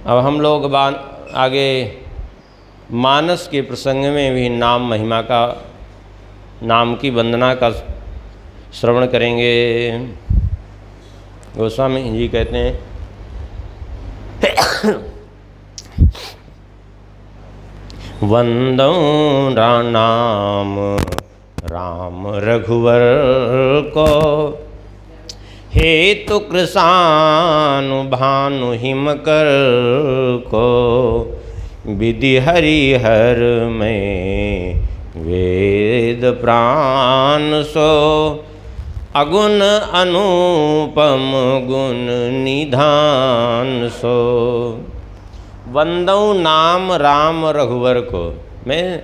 अब हम लोग आगे मानस के प्रसंग में भी नाम महिमा का, नाम की वंदना का श्रवण करेंगे। गोस्वामी जी कहते हैं वंदो नाम राम रघुवर को, हेतु कृसानु भानु हिमकर को, विधि हरिहर में वेद प्राण सो, अगुण अनुपम गुण निधान सो। वंदौ नाम राम रघुवर को, मैं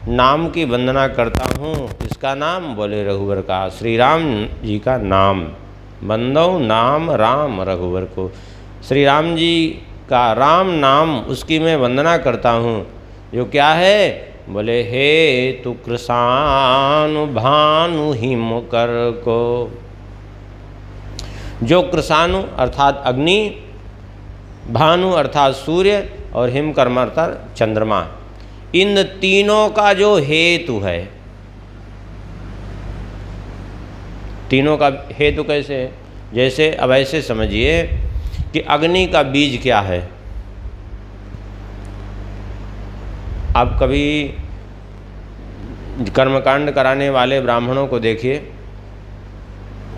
नाम की वंदना करता हूँ। किसका नाम? बोले रघुवर का, श्री राम जी का नाम। वंदौ नाम राम रघुवर को, श्री राम जी का राम नाम, उसकी मैं वंदना करता हूँ। जो क्या है? बोले हे तु कृसानु भानु हिम कर को। जो कृसानु अर्थात अग्नि, भानु अर्थात सूर्य, और हिमकर्म अर्थात चंद्रमा, इन तीनों का जो हेतु है। तीनों का हेतु कैसे है? जैसे अब ऐसे समझिए कि अग्नि का बीज क्या है। आप कभी कर्मकांड कराने वाले ब्राह्मणों को देखिए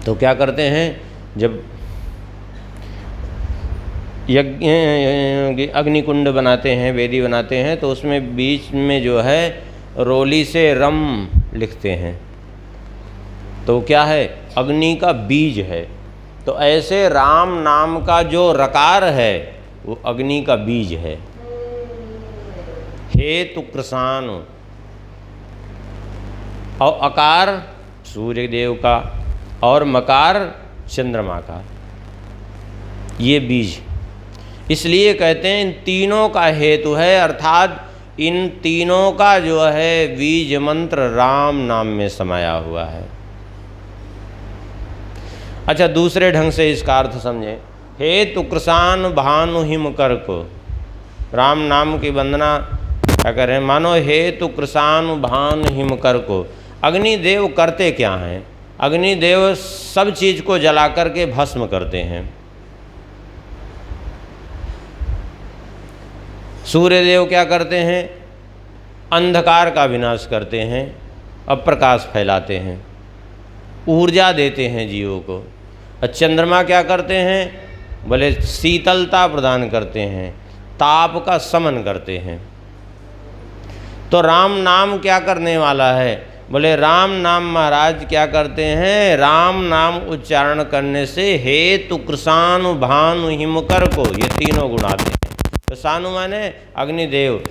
तो क्या करते हैं, जब यज्ञ अग्निकुंड बनाते हैं, वेदी बनाते हैं, तो उसमें बीच में जो है रोली से रम लिखते हैं। तो क्या है? अग्नि का बीज है। तो ऐसे राम नाम का जो रकार है वो अग्नि का बीज है। हेतु कृसानु, और अकार सूर्य देव का, और मकार चंद्रमा का, ये बीज। इसलिए कहते हैं इन तीनों का हेतु है, अर्थात इन तीनों का जो है बीज मंत्र राम नाम में समाया हुआ है। अच्छा, दूसरे ढंग से इसका अर्थ समझें। हेतु कृसान भानु हिम कर को, राम नाम की वंदना क्या करें? मानो हेतु कृसान भानु हिम कर को। अग्निदेव करते क्या हैं? अग्निदेव सब चीज़ को जला करके भस्म करते हैं। सूर्यदेव क्या करते हैं? अंधकार का विनाश करते हैं, अप्रकाश फैलाते हैं, ऊर्जा देते हैं जीवों को। और चंद्रमा क्या करते हैं? बोले शीतलता प्रदान करते हैं, ताप का शमन करते हैं। तो राम नाम क्या करने वाला है? बोले राम नाम महाराज क्या करते हैं? राम नाम उच्चारण करने से हेतु कृसानु भानु हिमकर को, ये तीनों गुण आते हैं। कृसानु माने अग्निदेव,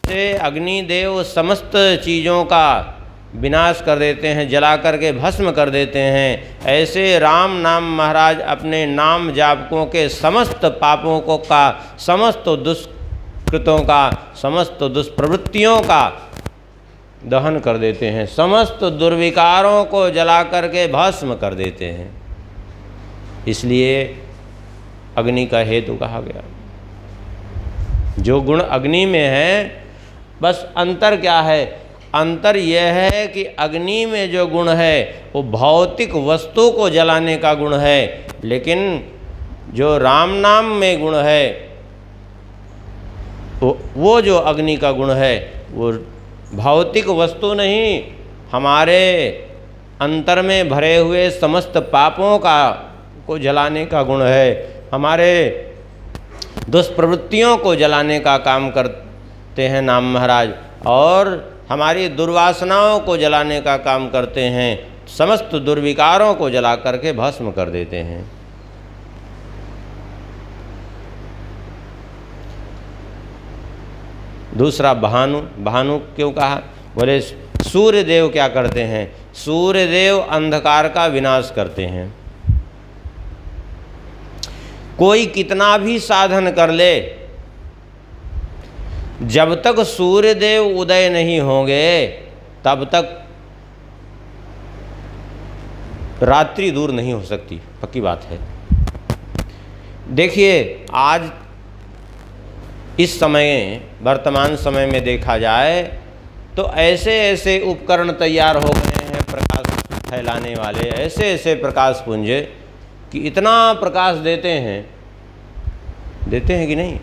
से अग्निदेव समस्त चीज़ों का विनाश कर देते हैं, जला करके भस्म कर देते हैं। ऐसे राम नाम महाराज अपने नाम जापकों के समस्त पापों को का, समस्त दुष्कृतों का, समस्त दुष्प्रवृत्तियों का दहन कर देते हैं, समस्त दुर्विकारों को जला करके भस्म कर देते हैं। इसलिए अग्नि का हेतु कहा गया। जो गुण अग्नि में है, बस अंतर क्या है? अंतर यह है कि अग्नि में जो गुण है वो भौतिक वस्तु को जलाने का गुण है, लेकिन जो राम नाम में गुण है वो जो अग्नि का गुण है वो भौतिक वस्तु नहीं, हमारे अंतर में भरे हुए समस्त पापों का को जलाने का गुण है, हमारे दुष्प्रवृत्तियों को जलाने का काम करते हैं नाम महाराज, और हमारी दुर्वासनाओं को जलाने का काम करते हैं, समस्त दुर्विकारों को जला करके भस्म कर देते हैं। दूसरा भानु, भानु क्यों कहा? बोले सूर्य देव क्या करते हैं? सूर्य देव अंधकार का विनाश करते हैं। कोई कितना भी साधन कर ले, जब तक सूर्य देव उदय नहीं होंगे तब तक रात्रि दूर नहीं हो सकती, पक्की बात है। देखिए आज इस समय वर्तमान समय में देखा जाए तो ऐसे ऐसे उपकरण तैयार हो गए हैं प्रकाश फैलाने वाले, ऐसे ऐसे प्रकाश पुंज कि इतना प्रकाश देते हैं कि नहीं।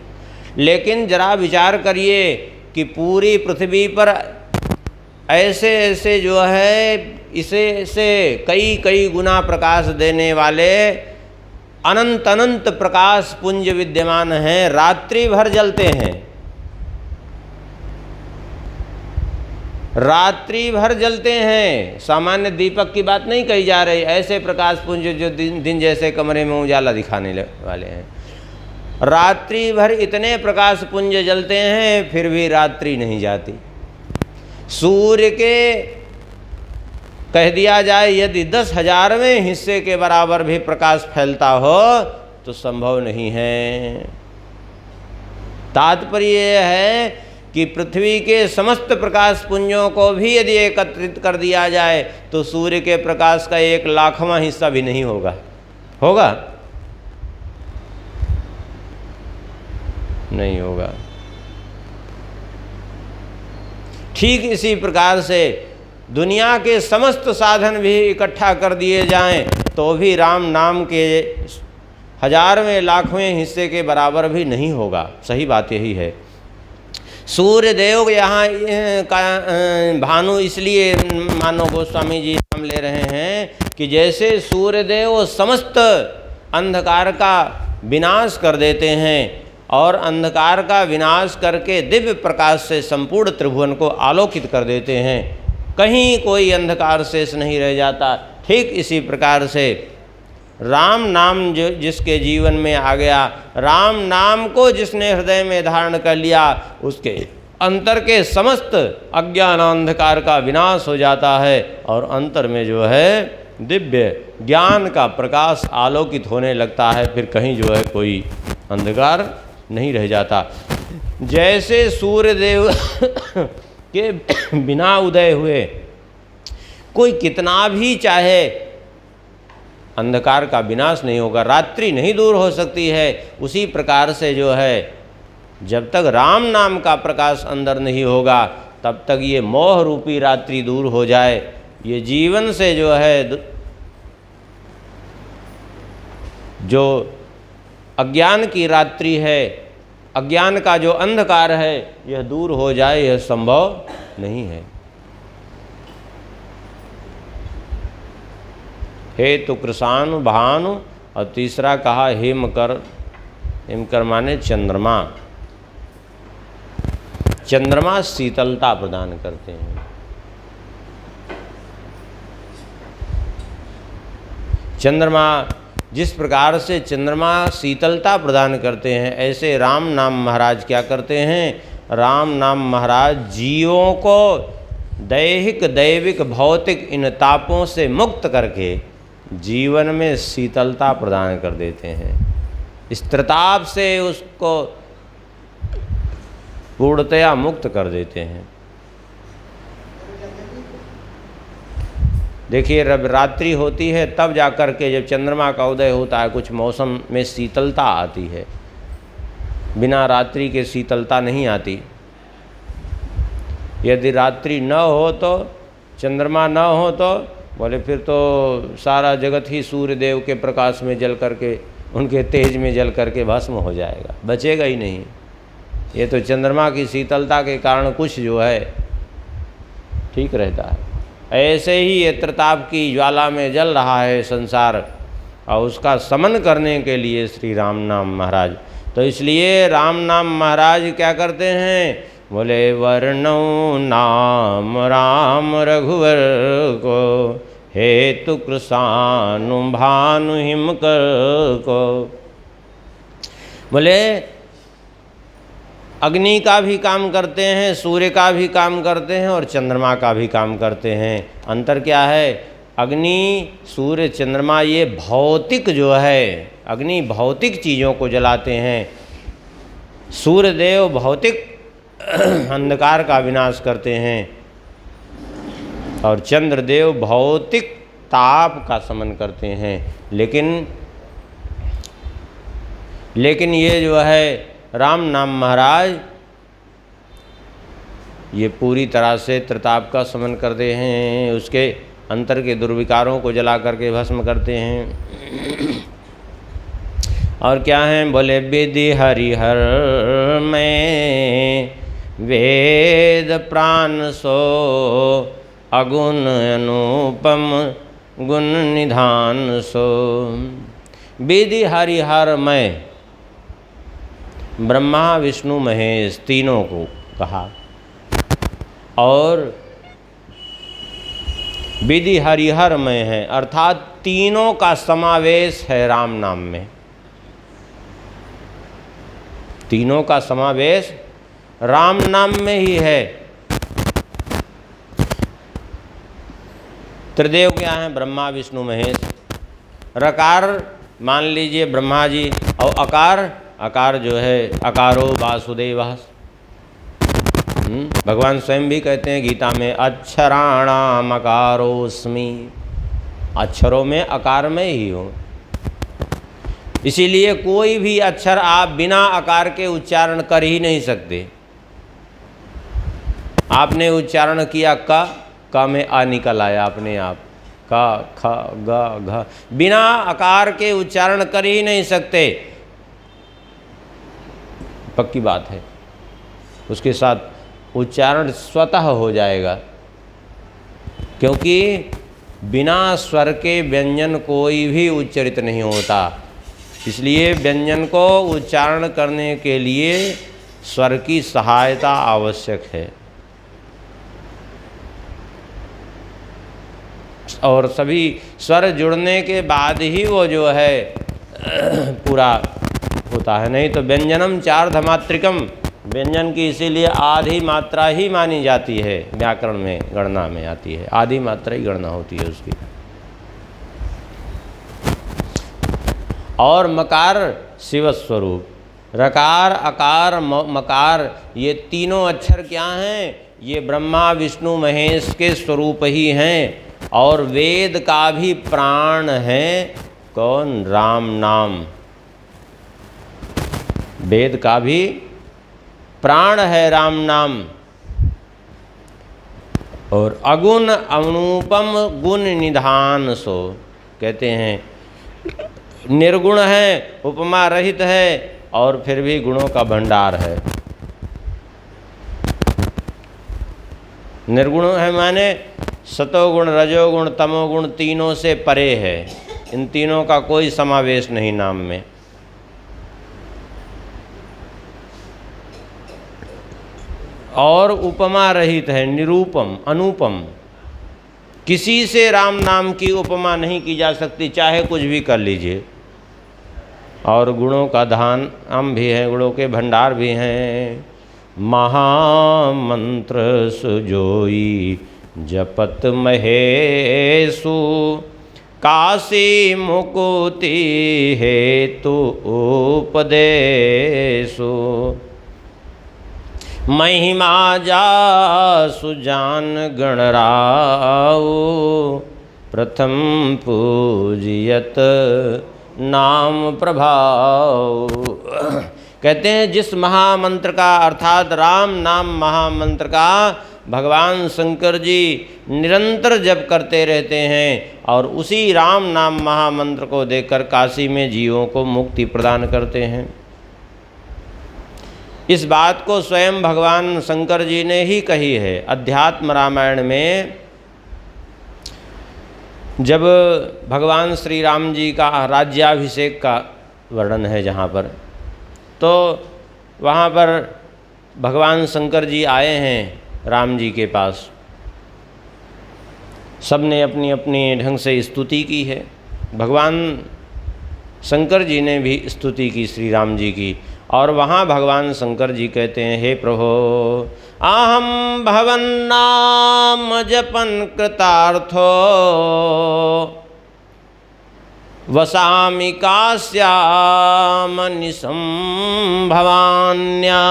लेकिन जरा विचार करिए कि पूरी पृथ्वी पर ऐसे ऐसे जो है इसे से कई कई गुना प्रकाश देने वाले अनंत अनंत प्रकाश पुंज विद्यमान हैं, रात्रि भर जलते हैं, रात्रि भर जलते हैं। सामान्य दीपक की बात नहीं कही जा रही, ऐसे प्रकाश पुंज जो दिन जैसे कमरे में उजाला दिखाने वाले हैं। रात्रि भर इतने प्रकाश पुंज जलते हैं, फिर भी रात्रि नहीं जाती। सूर्य के कह दिया जाए यदि 10,000वें हिस्से के बराबर भी प्रकाश फैलता हो तो संभव नहीं है। तात्पर्य यह है कि पृथ्वी के समस्त प्रकाश पुंजों को भी यदि एकत्रित कर दिया जाए तो सूर्य के प्रकाश का 1,00,000वां हिस्सा भी नहीं होगा। होगा? नहीं होगा। ठीक इसी प्रकार से दुनिया के समस्त साधन भी इकट्ठा कर दिए जाएं तो भी राम नाम के 1000वें लाखवें हिस्से के बराबर भी नहीं होगा। सही बात यही है। सूर्य देव यहाँ का भानु इसलिए मानो गोस्वामी जी नाम ले रहे हैं कि जैसे सूर्य देव समस्त अंधकार का विनाश कर देते हैं और अंधकार का विनाश करके दिव्य प्रकाश से संपूर्ण त्रिभुवन को आलोकित कर देते हैं, कहीं कोई अंधकार शेष नहीं रह जाता। ठीक इसी प्रकार से राम नाम जो जिसके जीवन में आ गया, राम नाम को जिसने हृदय में धारण कर लिया, उसके अंतर के समस्त अज्ञान अंधकार का विनाश हो जाता है और अंतर में जो है दिव्य ज्ञान का प्रकाश आलोकित होने लगता है। फिर कहीं जो है कोई अंधकार नहीं रह जाता। जैसे सूर्यदेव के बिना उदय हुए कोई कितना भी चाहे अंधकार का विनाश नहीं होगा, रात्रि नहीं दूर हो सकती है। उसी प्रकार से जो है जब तक राम नाम का प्रकाश अंदर नहीं होगा तब तक ये मोह रूपी रात्रि दूर हो जाए, ये जीवन से जो है जो अज्ञान की रात्रि है, अज्ञान का जो अंधकार है, यह दूर हो जाए, यह संभव नहीं है। हे तो कृषाणु भानु और तीसरा कहा हेमकर। हेमकर माने चंद्रमा। चंद्रमा शीतलता प्रदान करते हैं। चंद्रमा जिस प्रकार से चंद्रमा शीतलता प्रदान करते हैं, ऐसे राम नाम महाराज क्या करते हैं? राम नाम महाराज जीवों को दैहिक दैविक भौतिक इन तापों से मुक्त करके जीवन में शीतलता प्रदान कर देते हैं। इस त्रिताप से उसको पूर्णतया मुक्त कर देते हैं। देखिए जब रात्रि होती है तब जाकर के जब चंद्रमा का उदय होता है कुछ मौसम में शीतलता आती है, बिना रात्रि के शीतलता नहीं आती। यदि रात्रि न हो तो, चंद्रमा न हो तो बोले फिर तो सारा जगत ही सूर्य देव के प्रकाश में जल करके, उनके तेज में जल करके भस्म हो जाएगा, बचेगा ही नहीं। ये तो चंद्रमा की शीतलता के कारण कुछ जो है ठीक रहता है। ऐसे ही ये त्रिताप की ज्वाला में जल रहा है संसार, और उसका समन करने के लिए श्री राम नाम महाराज। तो इसलिए राम नाम महाराज क्या करते हैं? बोले वर्णौ नाम राम रघुवर को, हेतु कृषाणु भानु हिमकर को। बोले अग्नि का भी काम करते हैं, सूर्य का भी काम करते हैं और चंद्रमा का भी काम करते हैं। अंतर क्या है? अग्नि सूर्य चंद्रमा ये भौतिक जो है, अग्नि भौतिक चीज़ों को जलाते हैं, सूर्यदेव भौतिक अंधकार का विनाश करते हैं और चंद्रदेव भौतिक ताप का शमन करते हैं। लेकिन ये जो है राम नाम महाराज ये पूरी तरह से त्रिताप का शमन करते हैं, उसके अंतर के दुर्विकारों को जला करके भस्म करते हैं। और क्या है, बोले विधि हरिहर में वेद प्राण सो अगुण अनुपम गुण निधान सो। विधि हरिहर में ब्रह्मा विष्णु महेश तीनों को कहा, और विधि हरिहर में है अर्थात तीनों का समावेश है राम नाम में। तीनों का समावेश राम नाम में ही है। त्रिदेव क्या हैं, ब्रह्मा विष्णु महेश। रकार मान लीजिए ब्रह्मा जी, और अकार जो है अकारो वासुदेवः। भगवान स्वयं भी कहते हैं गीता में, अक्षराणाम अकारोस्मि, अक्षरों में अकार में ही हूँ। इसीलिए कोई भी अक्षर आप बिना आकार के उच्चारण कर ही नहीं सकते। आपने उच्चारण किया का में आ निकल आया अपने आप, का ख ग घ, बिना आकार के उच्चारण कर ही नहीं सकते, पक्की बात है। उसके साथ उच्चारण स्वतः हो जाएगा, क्योंकि बिना स्वर के व्यंजन कोई भी उच्चरित नहीं होता। इसलिए व्यंजन को उच्चारण करने के लिए स्वर की सहायता आवश्यक है, और सभी स्वर जुड़ने के बाद ही वो जो है पूरा होता है। नहीं तो व्यंजनम चार्धमात्रिकम, व्यंजन की इसीलिए आधी मात्रा ही मानी जाती है, व्याकरण में गणना में आती है, आधी मात्रा ही गणना होती है उसकी। और मकार शिव स्वरूप, रकार अकार मकार, ये तीनों अक्षर क्या हैं, ये ब्रह्मा विष्णु महेश के स्वरूप ही हैं। और वेद का भी प्राण है कौन, राम नाम। वेद का भी प्राण है राम नाम। और अगुण अनुपम गुण निधान सो, कहते हैं निर्गुण है, उपमा रहित है, और फिर भी गुणों का भंडार है। निर्गुण है माने सतोगुण रजोगुण तमोगुण तीनों से परे है, इन तीनों का कोई समावेश नहीं नाम में। और उपमा रहित है, निरूपम अनुपम, किसी से राम नाम की उपमा नहीं की जा सकती, चाहे कुछ भी कर लीजिए। और गुणों का धान हम भी हैं, गुणों के भंडार भी हैं। महामंत्र सुजोई जपत महेशु, काशी मुकुति हेतु उपदेशु। महिमा जासु जान गणराऊ, प्रथम पूजियत नाम प्रभाव। कहते हैं जिस महामंत्र का अर्थात राम नाम महामंत्र का भगवान शंकर जी निरंतर जप करते रहते हैं, और उसी राम नाम महामंत्र को देकर काशी में जीवों को मुक्ति प्रदान करते हैं। इस बात को स्वयं भगवान शंकर जी ने ही कही है। अध्यात्म रामायण में जब भगवान श्री राम जी का राज्याभिषेक का वर्णन है जहाँ पर, तो वहाँ पर भगवान शंकर जी आए हैं राम जी के पास। सबने अपनी अपनी ढंग से स्तुति की है। भगवान शंकर जी ने भी स्तुति की श्री राम जी की, और वहाँ भगवान शंकर जी कहते हैं, हे प्रभो अहम भवन्नाम जपन कृतार्थो, वसामि काश्याम निशं भवान्या,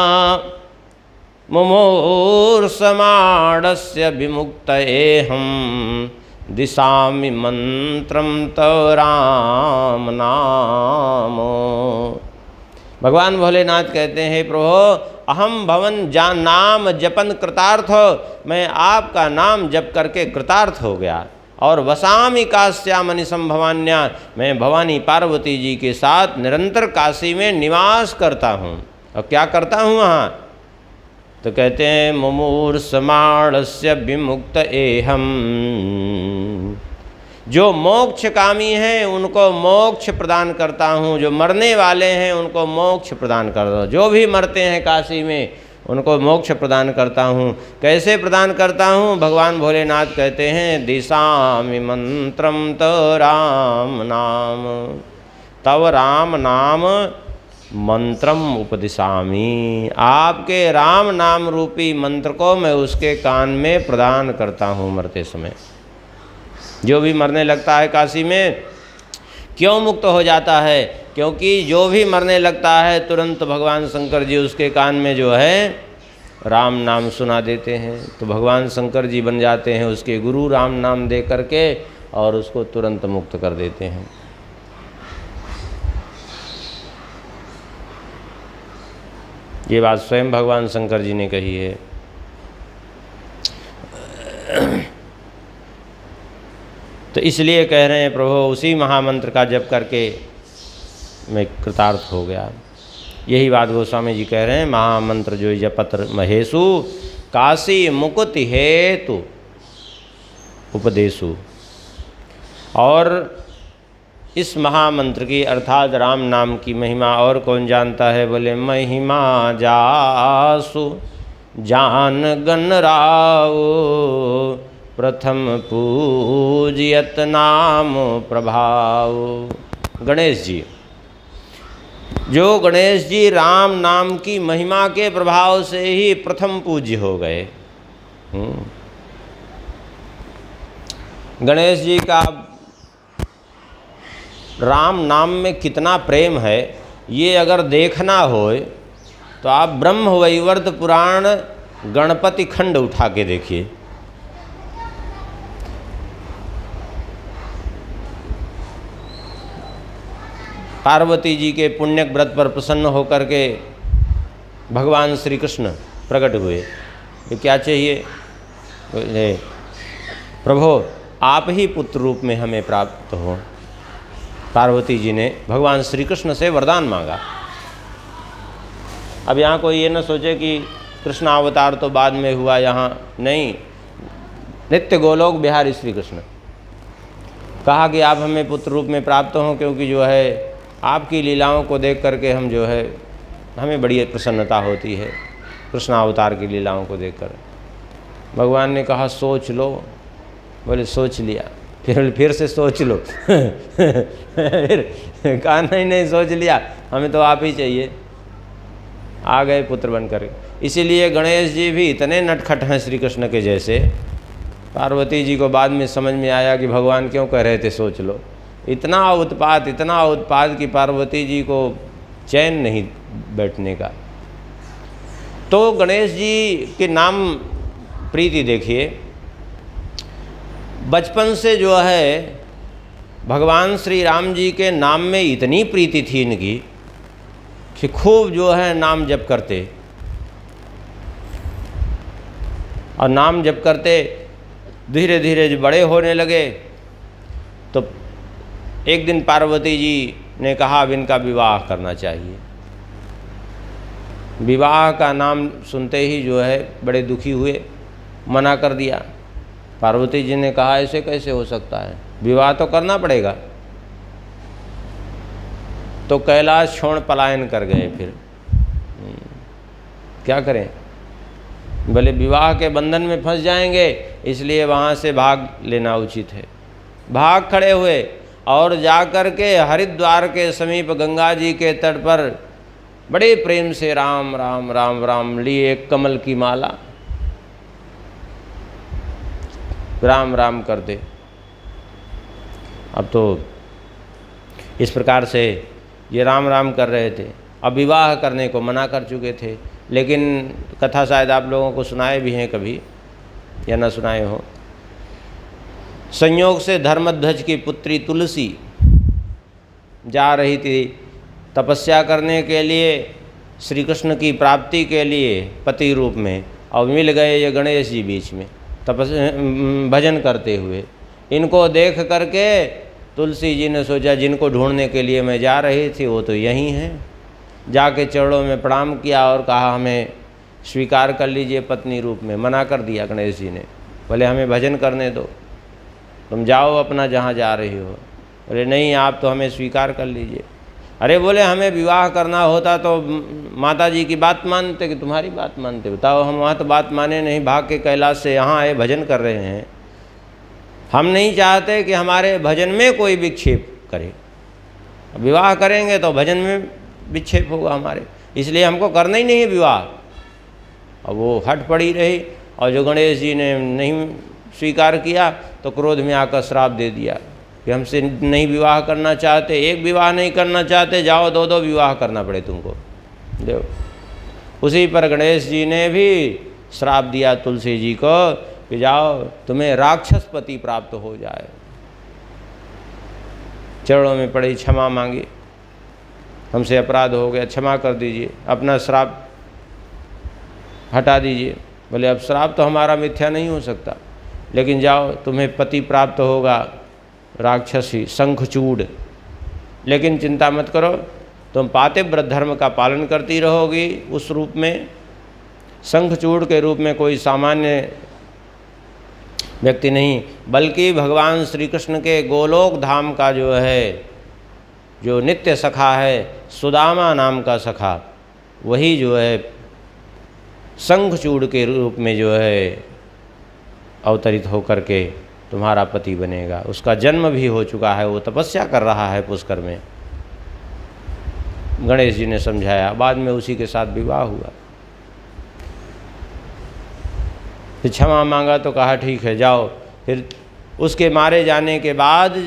मुमूर्षमाणस्य विमुक्तयेऽहं दिशामि मंत्रम तव राम नामो। भगवान भोलेनाथ कहते हैं, हे प्रभु अहम भवन जान नाम जपन कृतार्थ, मैं आपका नाम जप करके कृतार्थ हो गया। और वसामि काश्यामनि संभवान्या, मैं भवानी पार्वती जी के साथ निरंतर काशी में निवास करता हूँ। और क्या करता हूँ वहाँ? तो कहते हैं मुमूर्षमाणस्य विमुक्त एहम, जो मोक्षकामी हैं उनको मोक्ष प्रदान करता हूँ, जो मरने वाले हैं उनको मोक्ष प्रदान करता हूँ, जो भी मरते हैं काशी में उनको मोक्ष प्रदान करता हूँ। कैसे प्रदान करता हूँ? भगवान भोलेनाथ कहते हैं दिशामि मंत्रम त राम नाम, तव राम नाम मंत्रम उपदिशामि, आपके राम नाम रूपी मंत्र को मैं उसके कान में प्रदान करता हूँ मरते समय। जो भी मरने लगता है काशी में क्यों मुक्त हो जाता है? क्योंकि जो भी मरने लगता है तुरंत भगवान शंकर जी उसके कान में जो है राम नाम सुना देते हैं। तो भगवान शंकर जी बन जाते हैं उसके गुरु, राम नाम दे करके, और उसको तुरंत मुक्त कर देते हैं। ये बात स्वयं भगवान शंकर जी ने कही है। तो इसलिए कह रहे हैं प्रभु उसी महामंत्र का जप करके मैं कृतार्थ हो गया। यही बात गोस्वामी जी कह रहे हैं, महामंत्र जो जपत महेशु काशी मुकुति हेतु उपदेशु। और इस महामंत्र की अर्थात राम नाम की महिमा और कौन जानता है? बोले महिमा जासु जान गण राव, प्रथम पूजियत नाम प्रभाव। गणेश जी, जो गणेश जी राम नाम की महिमा के प्रभाव से ही प्रथम पूज्य हो गए। गणेश जी का राम नाम में कितना प्रेम है, ये अगर देखना हो तो आप ब्रह्म वैवर्त पुराण गणपति खंड उठा के देखिए। पार्वती जी के पुण्य व्रत पर प्रसन्न होकर के भगवान श्री कृष्ण प्रकट हुए। ये क्या चाहिए? प्रभु आप ही पुत्र रूप में हमें प्राप्त हो। पार्वती जी ने भगवान श्री कृष्ण से वरदान मांगा। अब यहाँ कोई ये न सोचे कि कृष्ण अवतार तो बाद में हुआ, यहाँ नहीं। नित्य गोलोक बिहारी श्री कृष्ण कहा कि आप हमें पुत्र रूप में प्राप्त हों, क्योंकि जो है आपकी लीलाओं को देख करके हम जो है हमें बड़ी प्रसन्नता होती है, कृष्ण अवतार की लीलाओं को देखकर। भगवान ने कहा सोच लो। बोले सोच लिया। फिर से सोच लो। फिर कहा नहीं सोच लिया, हमें तो आप ही चाहिए। आ गए पुत्र बनकर। इसीलिए गणेश जी भी इतने नटखट हैं श्री कृष्ण के जैसे। पार्वती जी को बाद में समझ में आया कि भगवान क्यों कह रहे थे सोच लो। इतना उत्पात कि पार्वती जी को चैन नहीं बैठने का। तो गणेश जी के नाम प्रीति देखिए, बचपन से जो है भगवान श्री राम जी के नाम में इतनी प्रीति थी इनकी कि खूब जो है नाम जप करते, और नाम जप करते धीरे धीरे जो बड़े होने लगे तो एक दिन पार्वती जी ने कहा अब इनका विवाह करना चाहिए। विवाह का नाम सुनते ही जो है बड़े दुखी हुए, मना कर दिया। पार्वती जी ने कहा ऐसे कैसे हो सकता है, विवाह तो करना पड़ेगा। तो कैलाश छोड़ पलायन कर गए। फिर क्या करें, भले विवाह के बंधन में फंस जाएंगे, इसलिए वहाँ से भाग लेना उचित है। भाग खड़े हुए और जाकर के हरिद्वार के समीप गंगा जी के तट पर बड़े प्रेम से राम राम राम राम लिए एक कमल की माला, राम राम कर दे। अब तो इस प्रकार से ये राम राम कर रहे थे। अब विवाह करने को मना कर चुके थे, लेकिन कथा शायद आप लोगों को सुनाए भी हैं कभी या न सुनाए हो। संयोग से धर्मध्वज की पुत्री तुलसी जा रही थी तपस्या करने के लिए, श्री कृष्ण की प्राप्ति के लिए पति रूप में, और मिल गए ये गणेश जी बीच में भजन करते हुए। इनको देख करके तुलसी जी ने सोचा जिनको ढूंढने के लिए मैं जा रही थी वो तो यहीं हैं। जाके चरणों में प्रणाम किया और कहा हमें स्वीकार कर लीजिए पत्नी रूप में। मना कर दिया गणेश जी ने, बोले हमें भजन करने दो, तुम जाओ अपना जहाँ जा रही हो। बोले नहीं, आप तो हमें स्वीकार कर लीजिए। अरे बोले हमें विवाह करना होता तो माता जी की बात मानते कि तुम्हारी बात मानते? बताओ, हम वहाँ तो बात माने नहीं, भाग के कैलाश से यहाँ आए, भजन कर रहे हैं। हम नहीं चाहते कि हमारे भजन में कोई विक्षेप करे। विवाह करेंगे तो भजन में विक्षेप होगा हमारे, इसलिए हमको करना ही नहीं है विवाह। और वो हट पड़ी रही, और जो गणेश जी ने नहीं स्वीकार किया तो क्रोध में आकर श्राप दे दिया कि हमसे नहीं विवाह करना चाहते, एक विवाह नहीं करना चाहते, जाओ दो दो विवाह करना पड़े तुमको। देखो, उसी पर गणेश जी ने भी श्राप दिया तुलसी जी को कि जाओ तुम्हें राक्षस पति प्राप्त हो जाए। चरणों में पड़ी, क्षमा मांगी, हमसे अपराध हो गया, क्षमा कर दीजिए, अपना श्राप हटा दीजिए। बोले अब श्राप तो हमारा मिथ्या नहीं हो सकता, लेकिन जाओ तुम्हें पति प्राप्त होगा राक्षसी शंखचूड़। लेकिन चिंता मत करो, तुम पातिव्रत धर्म का पालन करती रहोगी उस रूप में। शंखचूड़ के रूप में कोई सामान्य व्यक्ति नहीं, बल्कि भगवान श्री कृष्ण के गोलोक धाम का जो है, जो नित्य सखा है, सुदामा नाम का सखा, वही जो है शंखचूड़ के रूप में जो है अवतरित होकर के तुम्हारा पति बनेगा। उसका जन्म भी हो चुका है, वो तपस्या कर रहा है पुष्कर में। गणेश जी ने समझाया, बाद में उसी के साथ विवाह हुआ। फिर क्षमा मांगा तो कहा ठीक है जाओ। फिर उसके मारे जाने के बाद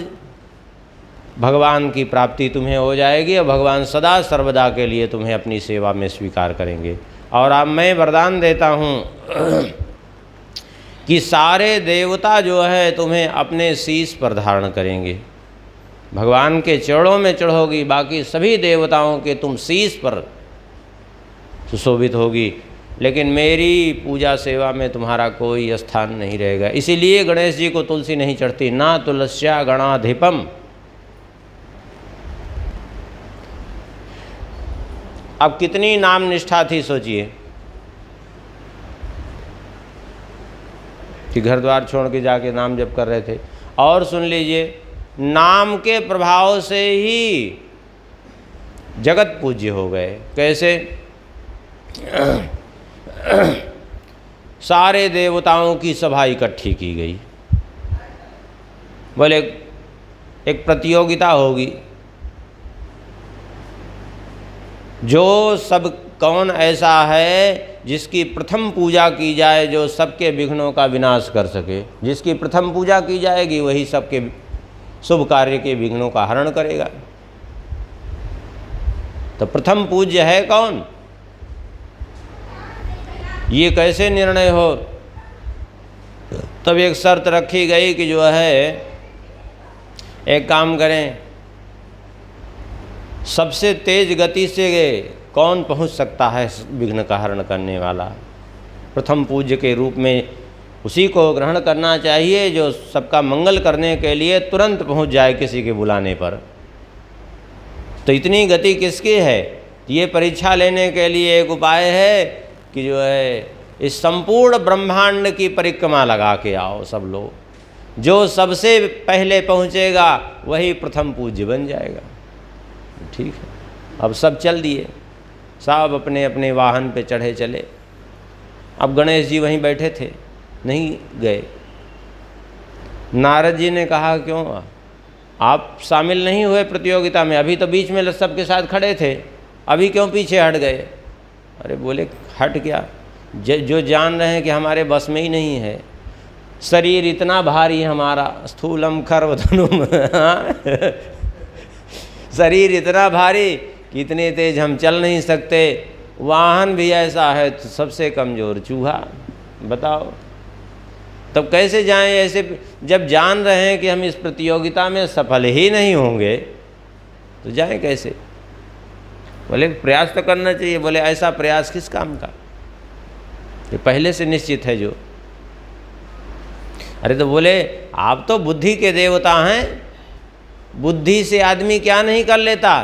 भगवान की प्राप्ति तुम्हें हो जाएगी, और भगवान सदा सर्वदा के लिए तुम्हें अपनी सेवा में स्वीकार करेंगे। और अब मैं वरदान देता हूँ कि सारे देवता जो है तुम्हें अपने शीश पर धारण करेंगे। भगवान के चरणों में चढ़ोगी, बाकी सभी देवताओं के तुम शीश पर सुशोभित होगी, लेकिन मेरी पूजा सेवा में तुम्हारा कोई स्थान नहीं रहेगा। इसीलिए गणेश जी को तुलसी नहीं चढ़ती, ना तुलस्या गणाधिपम। अब कितनी नाम निष्ठा थी सोचिए, कि घर द्वार छोड़ के जाके नाम जप कर रहे थे। और सुन लीजिए, नाम के प्रभाव से ही जगत पूज्य हो गए। कैसे? सारे देवताओं की सभा इकट्ठी की गई, बोले एक प्रतियोगिता होगी, जो सब कौन ऐसा है जिसकी प्रथम पूजा की जाए, जो सबके विघ्नों का विनाश कर सके। जिसकी प्रथम पूजा की जाएगी वही सबके शुभ कार्य के विघ्नों का हरण करेगा। तो प्रथम पूज्य है कौन? ये कैसे निर्णय हो? तब एक शर्त रखी गई कि जो है एक काम करें, सबसे तेज गति से कौन पहुंच सकता है विघ्न का हरण करने वाला, प्रथम पूज्य के रूप में उसी को ग्रहण करना चाहिए, जो सबका मंगल करने के लिए तुरंत पहुंच जाए किसी के बुलाने पर। तो इतनी गति किसकी है? ये परीक्षा लेने के लिए एक उपाय है कि जो है इस संपूर्ण ब्रह्मांड की परिक्रमा लगा के आओ सब लोग, जो सबसे पहले पहुंचेगा वही प्रथम पूज्य बन जाएगा। ठीक है, अब सब चल दिए, सब अपने अपने वाहन पे चढ़े चले। अब गणेश जी वहीं बैठे थे, नहीं गए। नारद जी ने कहा क्यों आप शामिल नहीं हुए प्रतियोगिता में? अभी तो बीच में सबके साथ खड़े थे, अभी क्यों पीछे हट गए? अरे बोले हट क्या, जो जान रहे हैं कि हमारे बस में ही नहीं है, शरीर इतना भारी हमारा, स्थूलम खर्वधनुम शरीर इतना भारी कि इतने तेज हम चल नहीं सकते, वाहन भी ऐसा है तो सबसे कमज़ोर चूहा, बताओ तब कैसे जाएं? ऐसे जब जान रहे हैं कि हम इस प्रतियोगिता में सफल ही नहीं होंगे तो जाएं कैसे? बोले प्रयास तो करना चाहिए। बोले ऐसा प्रयास किस काम का, ये पहले से निश्चित है जो। अरे तो बोले आप तो बुद्धि के देवता हैं, बुद्धि से आदमी क्या नहीं कर लेता।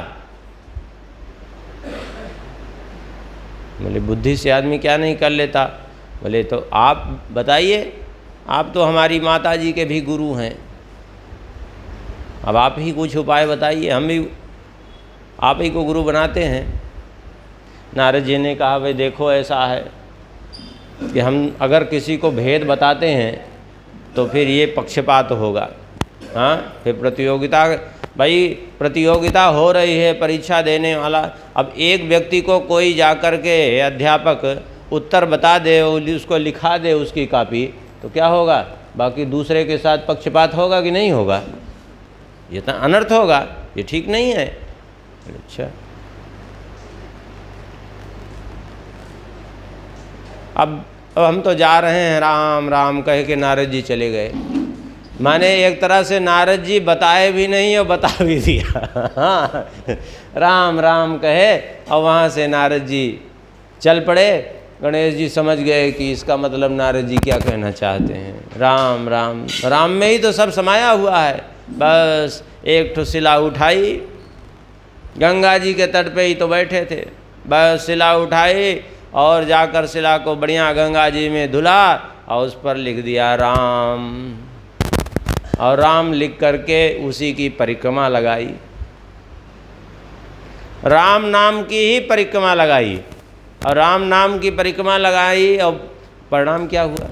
बोले बुद्धि से आदमी क्या नहीं कर लेता। बोले तो आप बताइए, आप तो हमारी माता जी के भी गुरु हैं, अब आप ही कुछ उपाय बताइए, हम भी आप ही को गुरु बनाते हैं। नारद जी ने कहा भाई देखो ऐसा है कि हम अगर किसी को भेद बताते हैं तो फिर ये पक्षपात होगा। हाँ, फिर प्रतियोगिता, भाई प्रतियोगिता हो रही है, परीक्षा देने वाला, अब एक व्यक्ति को कोई जाकर के अध्यापक उत्तर बता दे, उसको लिखा दे उसकी कॉपी, तो क्या होगा, बाकी दूसरे के साथ पक्षपात होगा कि नहीं होगा, ये तो अनर्थ होगा, ये ठीक नहीं है। अच्छा, अब हम तो जा रहे हैं, राम राम कह के नारद जी चले गए। माने एक तरह से नारद जी बताए भी नहीं और बता भी दिया। हाँ, राम राम कहे और वहाँ से नारद जी चल पड़े। गणेश जी समझ गए कि इसका मतलब नारद जी क्या कहना चाहते हैं। राम राम, राम में ही तो सब समाया हुआ है। बस एक ठो शिला उठाई, गंगा जी के तट पे ही तो बैठे थे, बस शिला उठाई और जाकर शिला को बढ़िया गंगा जी में धुला और उस पर लिख दिया राम, और राम लिख करके उसी की परिक्रमा लगाई, राम नाम की ही परिक्रमा लगाई, और राम नाम की परिक्रमा लगाई और परिणाम क्या हुआ।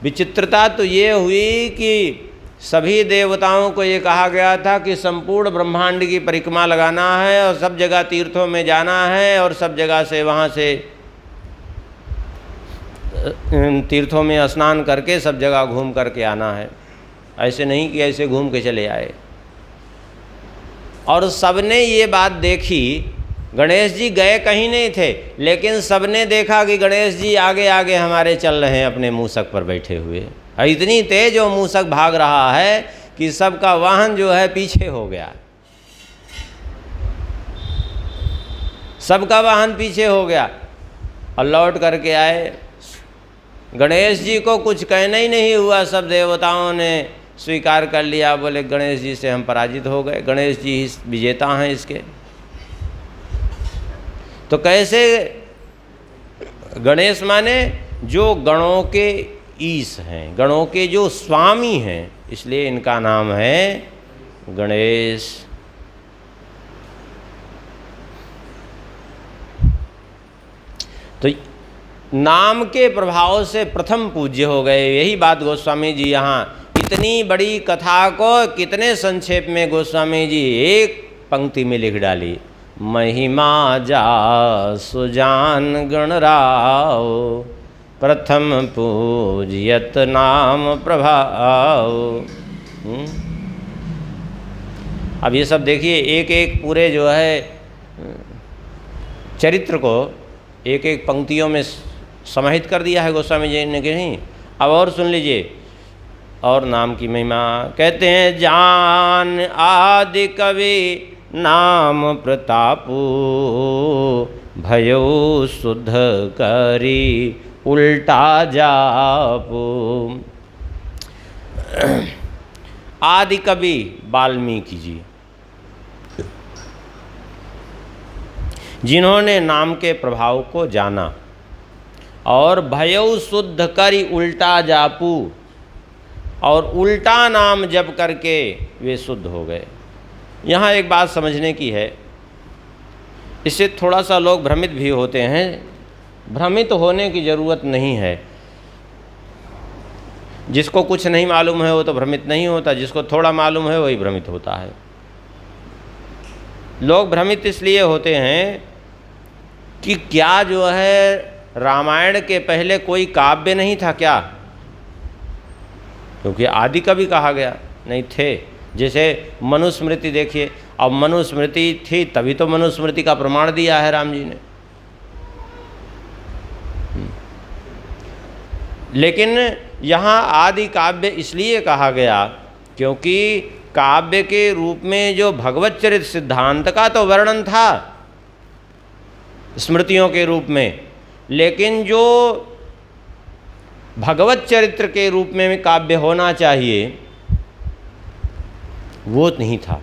विचित्रता तो ये हुई कि सभी देवताओं को ये कहा गया था कि संपूर्ण ब्रह्मांड की परिक्रमा लगाना है और सब जगह तीर्थों में जाना है और सब जगह से वहाँ से तीर्थों में स्नान करके सब जगह घूम करके आना है। ऐसे नहीं कि ऐसे घूम के चले आए। और सबने ये बात देखी, गणेश जी गए कहीं नहीं थे, लेकिन सबने देखा कि गणेश जी आगे आगे हमारे चल रहे हैं अपने मूसक पर बैठे हुए। इतनी तेज वो मूसक भाग रहा है कि सबका वाहन जो है पीछे हो गया, सबका वाहन पीछे हो गया। और लौट करके आए, गणेश जी को कुछ कहना ही नहीं हुआ, सब देवताओं ने स्वीकार कर लिया। बोले गणेश जी से हम पराजित हो गए, गणेश जी ही विजेता हैं इसके। तो कैसे, गणेश माने जो गणों के ईश हैं, गणों के जो स्वामी हैं, इसलिए इनका नाम है गणेश। तो नाम के प्रभाव से प्रथम पूज्य हो गए। यही बात गोस्वामी जी यहाँ इतनी बड़ी कथा को कितने संक्षेप में गोस्वामी जी एक पंक्ति में लिख डाली। महिमा जा सुजान गणराव, प्रथम पूज्यत नाम प्रभाव। अब ये सब देखिए, एक एक पूरे जो है चरित्र को एक एक पंक्तियों में समाहित कर दिया है गोस्वामी जी ने कि नहीं। अब और सुन लीजिए, और नाम की महिमा कहते हैं। जान आदि कवि नाम प्रतापू, भयो शुद्ध करी उल्टा जापू। आदि कवि वाल्मीकि जी, जिन्होंने नाम के प्रभाव को जाना और भयो शुद्ध करी उल्टा जापू, और उल्टा नाम जप करके वे शुद्ध हो गए। यहाँ एक बात समझने की है, इससे थोड़ा सा लोग भ्रमित भी होते हैं। भ्रमित होने की ज़रूरत नहीं है। जिसको कुछ नहीं मालूम है वो तो भ्रमित नहीं होता, जिसको थोड़ा मालूम है वही भ्रमित होता है। लोग भ्रमित इसलिए होते हैं कि क्या जो है रामायण के पहले कोई काव्य नहीं था क्या, क्योंकि आदि कवि कहा गया, नहीं थे। जैसे मनुस्मृति देखिए, अब मनुस्मृति थी तभी तो मनुस्मृति का प्रमाण दिया है राम जी ने। लेकिन यहाँ आदि काव्य इसलिए कहा गया क्योंकि काव्य के रूप में जो भगवत चरित सिद्धांत का तो वर्णन था, स्मृतियों के रूप में, लेकिन जो भगवत चरित्र के रूप में काव्य होना चाहिए वो नहीं था।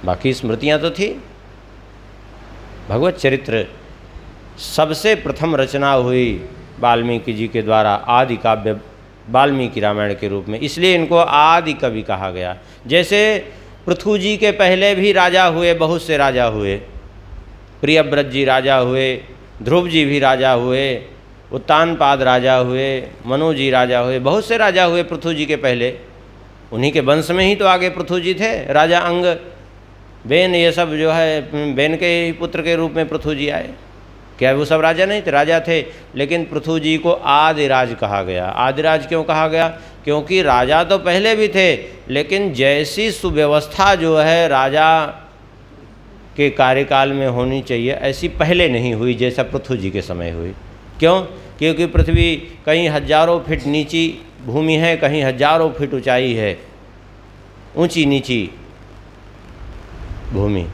बाकी स्मृतियाँ तो थी, भगवत चरित्र सबसे प्रथम रचना हुई वाल्मीकि जी के द्वारा, आदि काव्य वाल्मीकि रामायण के रूप में, इसलिए इनको आदि कवि कहा गया। जैसे पृथु जी के पहले भी राजा हुए, बहुत से राजा हुए, प्रियव्रत जी राजा हुए, ध्रुव जी भी राजा हुए, उत्तानपाद राजा हुए, मनु जी राजा हुए, बहुत से राजा हुए पृथु जी के पहले। उन्हीं के वंश में ही तो आगे पृथु जी थे, राजा अंग, बेन, ये सब जो है बेन के ही पुत्र के रूप में पृथु जी आए। क्या वो सब राजा नहीं थे? राजा थे, लेकिन पृथु जी को आदिराज कहा गया। आदिराज क्यों कहा गया? क्योंकि राजा तो पहले भी थे, लेकिन जैसी सुव्यवस्था जो है राजा के कार्यकाल में होनी चाहिए ऐसी पहले नहीं हुई जैसा पृथु जी के समय हुई। क्यों? क्योंकि पृथ्वी कहीं हजारों फीट नीची भूमि है, कहीं हजारों फीट ऊंचाई है, ऊंची नीची भूमि,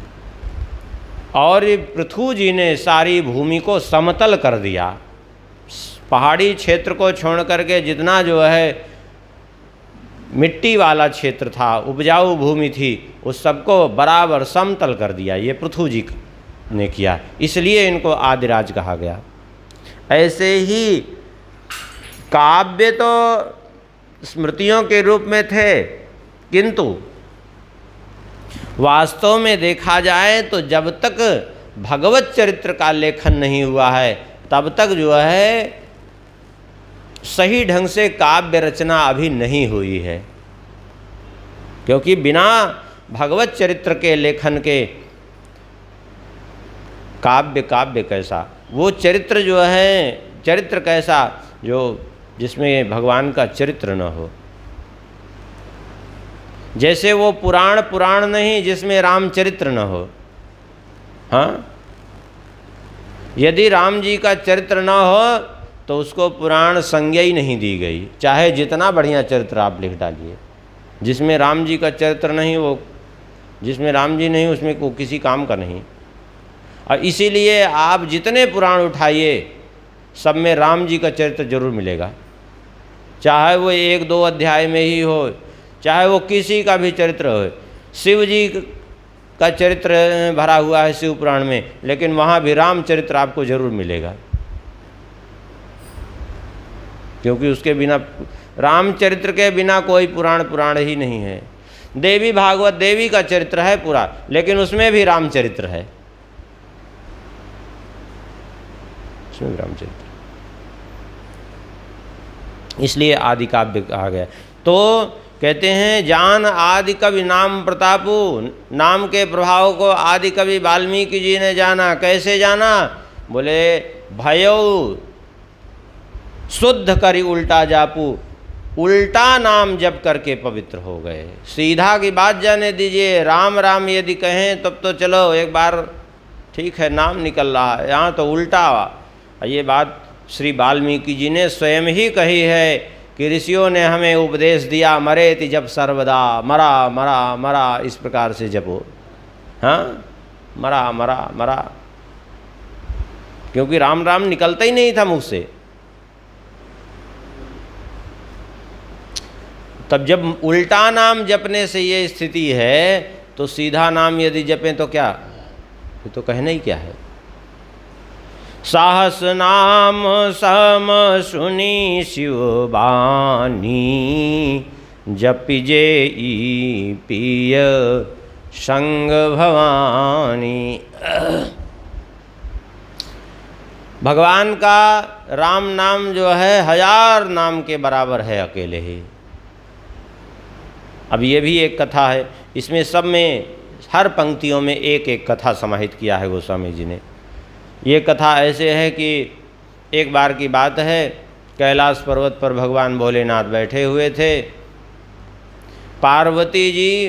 और पृथु जी ने सारी भूमि को समतल कर दिया। पहाड़ी क्षेत्र को छोड़ करके जितना जो है मिट्टी वाला क्षेत्र था, उपजाऊ भूमि थी, उस सबको बराबर समतल कर दिया। ये पृथु जी ने किया, इसलिए इनको आदिराज कहा गया। ऐसे ही काव्य तो स्मृतियों के रूप में थे, किंतु वास्तव में देखा जाए तो जब तक भगवत चरित्र का लेखन नहीं हुआ है तब तक जो है सही ढंग से काव्य रचना अभी नहीं हुई है। क्योंकि बिना भगवत चरित्र के लेखन के काव्य कैसा? वो चरित्र जो है, चरित्र कैसा जो जिसमें भगवान का चरित्र न हो। जैसे वो पुराण नहीं जिसमें रामचरित्र न हो। हाँ, यदि राम जी का चरित्र न हो तो उसको पुराण संज्ञा ही नहीं दी गई, चाहे जितना बढ़िया चरित्र आप लिख डालिए। जिसमें राम जी का चरित्र नहीं, वो जिसमें राम जी नहीं उसमें को किसी काम का नहीं। और इसीलिए आप जितने पुराण उठाइए सब में राम जी का चरित्र जरूर मिलेगा, चाहे वो 1-2 अध्याय में ही हो, चाहे वो किसी का भी चरित्र हो। शिव जी का चरित्र भरा हुआ है शिव पुराण में, लेकिन वहाँ भी रामचरित्र आपको जरूर मिलेगा, क्योंकि उसके बिना, रामचरित्र के बिना कोई पुराण ही नहीं है। देवी भागवत देवी का चरित्र है पूरा, लेकिन उसमें भी रामचरित्र है, उसमें भी रामचरित्र, इसलिए आदि काव्य कहा गया। तो कहते हैं जान आदि कवि नाम प्रतापु, नाम के प्रभाव को आदि कवि वाल्मीकि जी ने जाना। कैसे जाना? बोले भयो शुद्ध करी उल्टा जापू, उल्टा नाम जप करके पवित्र हो गए। सीधा की बात जाने दीजिए, राम राम यदि कहें तब तो चलो एक बार ठीक है, नाम निकल रहा है, यहाँ तो उल्टा। ये बात श्री वाल्मीकि जी ने स्वयं ही कही है कि ऋषियों ने हमें उपदेश दिया, मरेति जप सर्वदा, मरा मरा मरा, इस प्रकार से जपो। हाँ, मरा मरा मरा, क्योंकि राम राम निकलता ही नहीं था मुख से। तब जब उल्टा नाम जपने से ये स्थिति है, तो सीधा नाम यदि जपें तो क्या, ये तो कहना ही क्या है। साहस नाम सम सुनी शिव बानी, जपिजे पिय संग भवानी। भगवान का राम नाम जो है 1000 नाम के बराबर है अकेले ही। अब ये भी एक कथा है, इसमें सब में हर पंक्तियों में एक एक कथा समाहित किया है गोस्वामी जी ने। ये कथा ऐसे है कि एक बार की बात है, कैलाश पर्वत पर भगवान भोलेनाथ बैठे हुए थे। पार्वती जी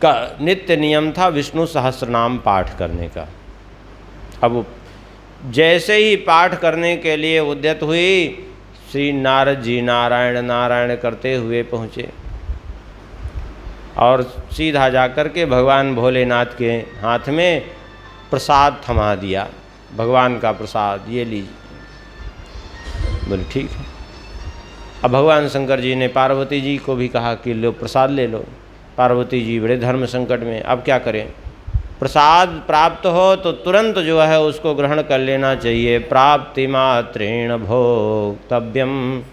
का नित्य नियम था विष्णु सहस्रनाम पाठ करने का। अब जैसे ही पाठ करने के लिए उद्यत हुई, श्री नारद जी नारायण नारायण करते हुए पहुँचे और सीधा जा कर के भगवान भोलेनाथ के हाथ में प्रसाद थमा दिया, भगवान का प्रसाद ये लीजिए। बोले ठीक है। अब भगवान शंकर जी ने पार्वती जी को भी कहा कि लो प्रसाद ले लो। पार्वती जी बड़े धर्म संकट में, अब क्या करें। प्रसाद प्राप्त हो तो तुरंत जो है उसको ग्रहण कर लेना चाहिए। प्राप्ति मात्रेण भोक्तव्यम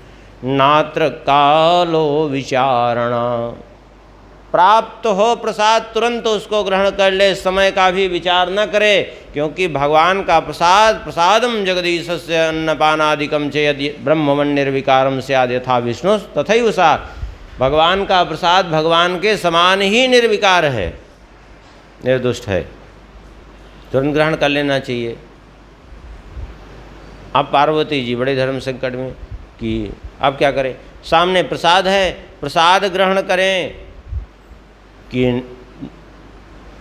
नात्र कालो विचारणा। प्राप्त हो प्रसाद तुरंत उसको ग्रहण कर ले, समय का भी विचार न करे, क्योंकि भगवान का प्रसाद प्रसादम जगदीशस्य अन्नपानादिकम चेयदि ब्रह्मवन निर्विकारम स्याद् यथा विष्णु तथैव सा। भगवान का प्रसाद भगवान के समान ही निर्विकार है, निर्दुष्ट है, तुरंत ग्रहण कर लेना चाहिए। अब पार्वती जी बड़े धर्म संकट में कि अब क्या करें। सामने प्रसाद है, प्रसाद ग्रहण करें कि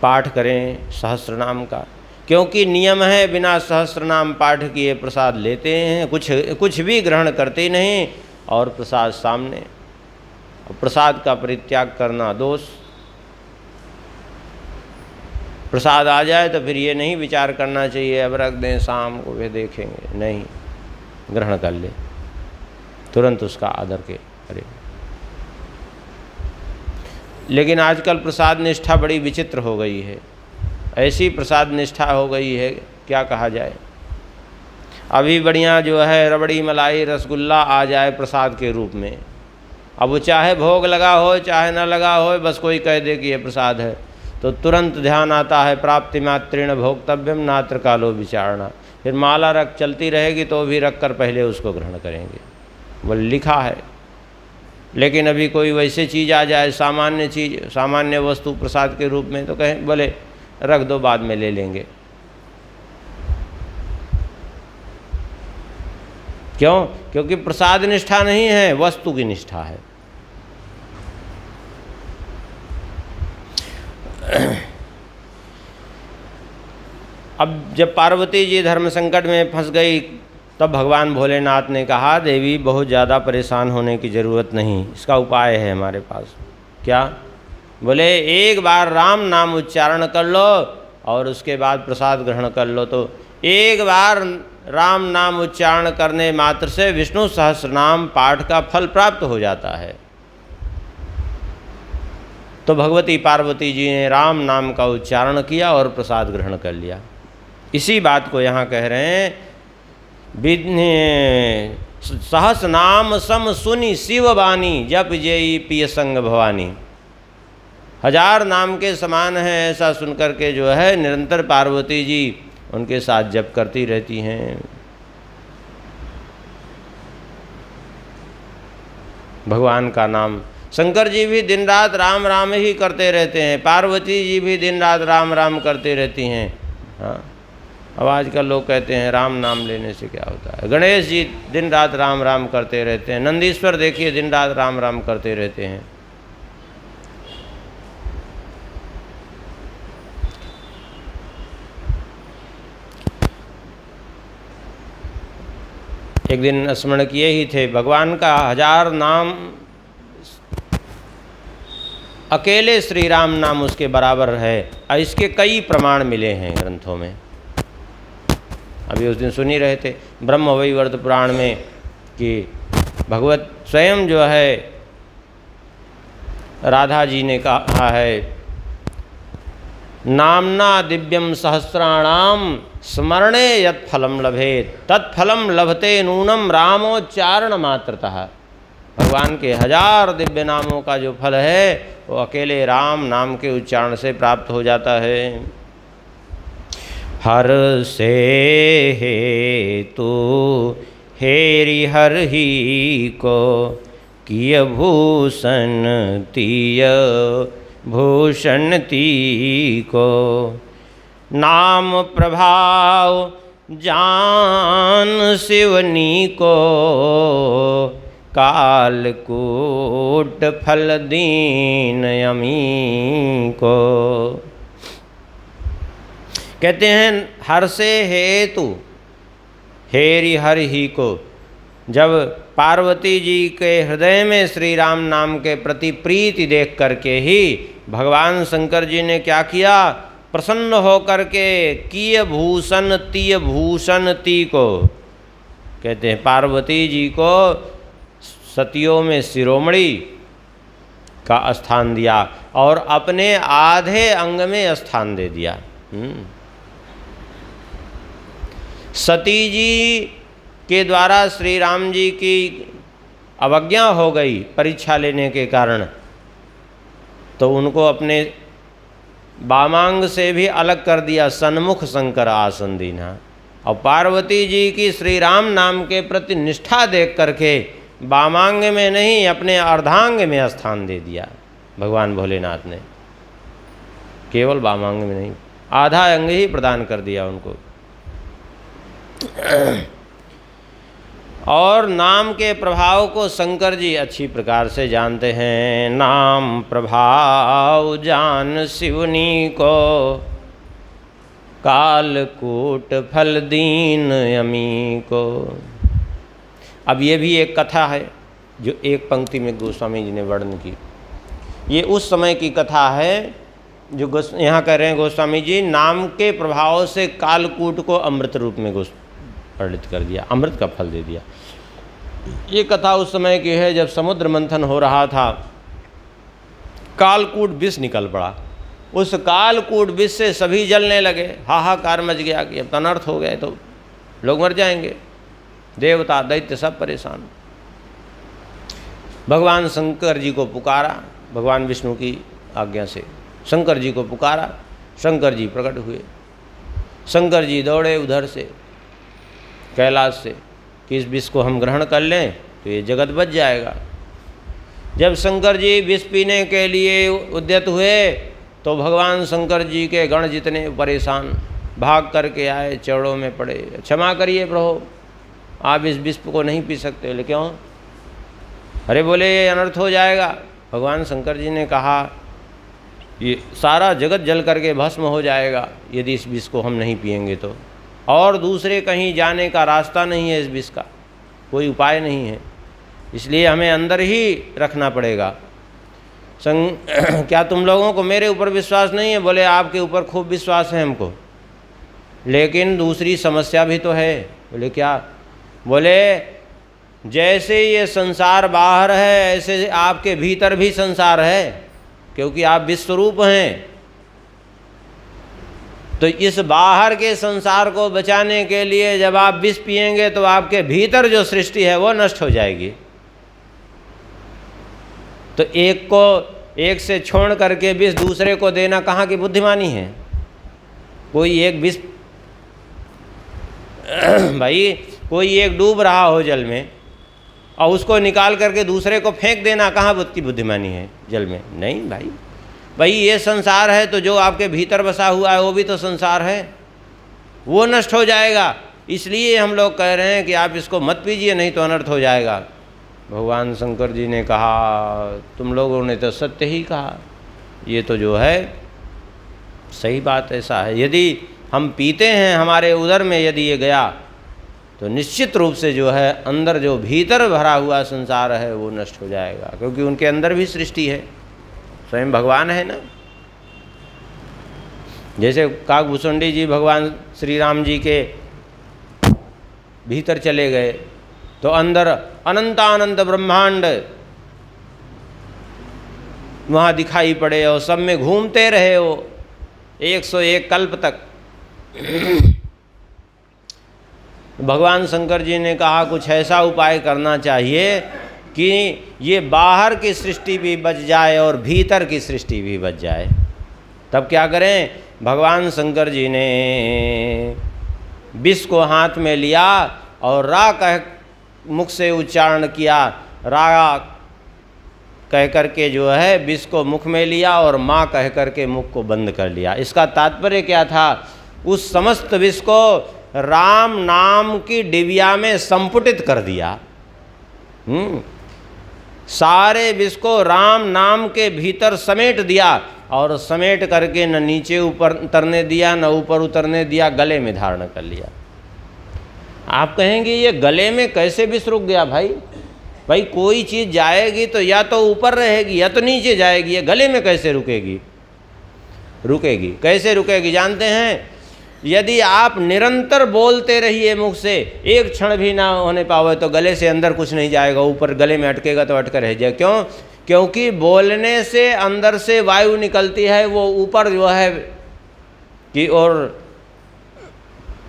पाठ करें सहस्त्र नाम का, क्योंकि नियम है बिना सहस्त्र नाम पाठ किए प्रसाद लेते हैं, कुछ भी ग्रहण करते नहीं, और प्रसाद सामने। प्रसाद का परित्याग करना दोष। प्रसाद आ जाए तो फिर ये नहीं विचार करना चाहिए अब रख दें शाम को वे देखेंगे, नहीं, ग्रहण कर ले, तुरंत उसका आदर के करें। लेकिन आजकल प्रसाद निष्ठा बड़ी विचित्र हो गई है, ऐसी प्रसाद निष्ठा हो गई है क्या कहा जाए। अभी बढ़िया जो है रबड़ी मलाई रसगुल्ला आ जाए प्रसाद के रूप में, अब वो चाहे भोग लगा हो चाहे न लगा हो, बस कोई कह दे कि ये प्रसाद है तो तुरंत ध्यान आता है प्राप्ति मात्रेण भोक्तव्यम नात्र कालो विचारणा। फिर माला रख चलती रहेगी तो भी रख कर पहले उसको ग्रहण करेंगे, वो लिखा है। लेकिन अभी कोई वैसे चीज़ आ जाए, सामान्य चीज़, सामान्य वस्तु प्रसाद के रूप में, तो कहें बोले रख दो बाद में ले लेंगे। क्यों? क्योंकि प्रसाद निष्ठा नहीं है, वस्तु की निष्ठा है। अब जब पार्वती जी धर्म संकट में फंस गई तब भगवान भोलेनाथ ने कहा देवी बहुत ज़्यादा परेशान होने की ज़रूरत नहीं, इसका उपाय है हमारे पास। क्या? बोले एक बार राम नाम उच्चारण कर लो और उसके बाद प्रसाद ग्रहण कर लो। तो एक बार राम नाम उच्चारण करने मात्र से विष्णु सहस्त्र नाम पाठ का फल प्राप्त हो जाता है। तो भगवती पार्वती जी ने राम नाम का उच्चारण किया और प्रसाद ग्रहण कर लिया। इसी बात को यहाँ कह रहे हैं, सहस नाम सम सुनि शिव बानी जप जेई पिय संग भवानी। 1000 नाम के समान है, ऐसा सुनकर के जो है निरंतर पार्वती जी उनके साथ जप करती रहती हैं। भगवान का नाम, शंकर जी भी दिन रात राम राम ही करते रहते हैं, पार्वती जी भी दिन रात राम राम करते रहती हैं। हाँ, अब आजकल लोग कहते हैं राम नाम लेने से क्या होता है। गणेश जी दिन रात राम राम करते रहते हैं, नंदीश्वर देखिए दिन रात राम राम करते रहते हैं। एक दिन स्मरण किए ही थे, भगवान का 1000 नाम अकेले श्री राम नाम उसके बराबर है। इसके कई प्रमाण मिले हैं ग्रंथों में। अभी उस दिन सुन ही रहे थे ब्रह्मवैवर्त पुराण में कि भगवत स्वयं जो है राधा जी ने कहा है, नामना दिव्यम सहस्राणाम स्मरणे यत् फलम लभेत तत्फलम लभते नूनम रामोच्चारण मात्रतः। भगवान के 1000 दिव्य नामों का जो फल है वो अकेले राम नाम के उच्चारण से प्राप्त हो जाता है। हर से हेतु हेरि हर ही को किय भूषण तीय भूषण ती को। नाम प्रभाव जान शिवनी को कालकूट फल दीन यमी को। कहते हैं हर से हेतु हेरि हर ही को। जब पार्वती जी के हृदय में श्री राम नाम के प्रति प्रीति देख करके ही भगवान शंकर जी ने क्या किया, प्रसन्न होकर के किय भूषण तिय भूषण ती को, कहते हैं पार्वती जी को सतियों में शिरोमणि का स्थान दिया और अपने आधे अंग में स्थान दे दिया। सती जी के द्वारा श्री राम जी की अवज्ञा हो गई परीक्षा लेने के कारण, तो उनको अपने वामांग से भी अलग कर दिया, सन्मुख शंकर आसन दीना। और पार्वती जी की श्री राम नाम के प्रति निष्ठा देख करके वामांग में नहीं अपने अर्धांग में स्थान दे दिया भगवान भोलेनाथ ने, केवल वामांग में नहीं, आधा अंग ही प्रदान कर दिया उनको। और नाम के प्रभाव को शंकर जी अच्छी प्रकार से जानते हैं। नाम प्रभाव जान शिवनी को, कालकूट फल दीन यमी को। अब ये भी एक कथा है जो एक पंक्ति में गोस्वामी जी ने वर्णन की। ये उस समय की कथा है जो यहाँ कह रहे हैं गोस्वामी जी, नाम के प्रभाव से कालकूट को अमृत रूप में परिणित कर दिया, अमृत का फल दे दिया। ये कथा उस समय की है जब समुद्र मंथन हो रहा था, कालकूट विष निकल पड़ा। उस कालकूट विष से सभी जलने लगे, हाहाकार मच गया कि अब अनर्थ हो गए, तो लोग मर जाएंगे, देवता दैत्य सब परेशान। भगवान शंकर जी को पुकारा, भगवान विष्णु की आज्ञा से शंकर जी को पुकारा, शंकर जी प्रकट हुए। शंकर जी दौड़े उधर से कैलाश से कि इस विष को हम ग्रहण कर लें तो ये जगत बच जाएगा। जब शंकर जी विष पीने के लिए उद्यत हुए तो भगवान शंकर जी के गण जितने परेशान भाग करके आए, चरणों में पड़े, क्षमा करिए प्रभु, आप इस विष को नहीं पी सकते। बोले क्यों? अरे बोले ये अनर्थ हो जाएगा। भगवान शंकर जी ने कहा ये सारा जगत जल करके भस्म हो जाएगा यदि इस विष को हम नहीं पिएंगे तो, और दूसरे कहीं जाने का रास्ता नहीं है, इस विष का कोई उपाय नहीं है, इसलिए हमें अंदर ही रखना पड़ेगा। क्या तुम लोगों को मेरे ऊपर विश्वास नहीं है? बोले आपके ऊपर खूब विश्वास है हमको, लेकिन दूसरी समस्या भी तो है। बोले क्या? बोले जैसे ये संसार बाहर है ऐसे आपके भीतर भी संसार है, क्योंकि आप विश्वरूप हैं। तो इस बाहर के संसार को बचाने के लिए जब आप विष पिएंगे तो आपके भीतर जो सृष्टि है वो नष्ट हो जाएगी। तो एक को एक से छोड़ करके विष दूसरे को देना कहाँ की बुद्धिमानी है? कोई एक विष भाई कोई एक डूब रहा हो जल में और उसको निकाल करके दूसरे को फेंक देना कहाँ की बुद्धिमानी है जल में? नहीं भाई ये संसार है तो जो आपके भीतर बसा हुआ है वो भी तो संसार है, वो नष्ट हो जाएगा। इसलिए हम लोग कह रहे हैं कि आप इसको मत पीजिए नहीं तो अनर्थ हो जाएगा। भगवान शंकर जी ने कहा तुम लोगों ने तो सत्य ही कहा, ये तो जो है सही बात ऐसा है। यदि हम पीते हैं हमारे उदर में यदि ये गया तो निश्चित रूप से जो है अंदर जो भीतर भरा हुआ संसार है वो नष्ट हो जाएगा, क्योंकि उनके अंदर भी सृष्टि है, स्वयं भगवान है ना। जैसे काकभूषुंडी जी भगवान श्री राम जी के भीतर चले गए तो अंदर अनंतानंत ब्रह्मांड वहाँ दिखाई पड़े और सब में घूमते रहे वो 101 कल्प तक। भगवान शंकर जी ने कहा कुछ ऐसा उपाय करना चाहिए कि ये बाहर की सृष्टि भी बच जाए और भीतर की सृष्टि भी बच जाए। तब क्या करें? भगवान शंकर जी ने विष को हाथ में लिया और रा कह मुख से उच्चारण किया, रा कह करके जो है विष को मुख में लिया और माँ कह करके मुख को बंद कर लिया। इसका तात्पर्य क्या था? उस समस्त विष को राम नाम की डिबिया में संपुटित कर दिया। सारे विष को राम नाम के भीतर समेट दिया और समेट करके न नीचे ऊपर उतरने दिया न ऊपर उतरने दिया, गले में धारण कर लिया। आप कहेंगे ये गले में कैसे विष रुक गया? भाई कोई चीज़ जाएगी तो या तो ऊपर रहेगी या तो नीचे जाएगी, ये गले में कैसे रुकेगी? रुकेगी। कैसे रुकेगी जानते हैं? यदि आप निरंतर बोलते रहिए मुख से, एक क्षण भी ना होने पावे तो गले से अंदर कुछ नहीं जाएगा, ऊपर गले में अटकेगा तो अटका रह जाए। क्यों? क्योंकि बोलने से अंदर से वायु निकलती है, वो ऊपर जो है कि और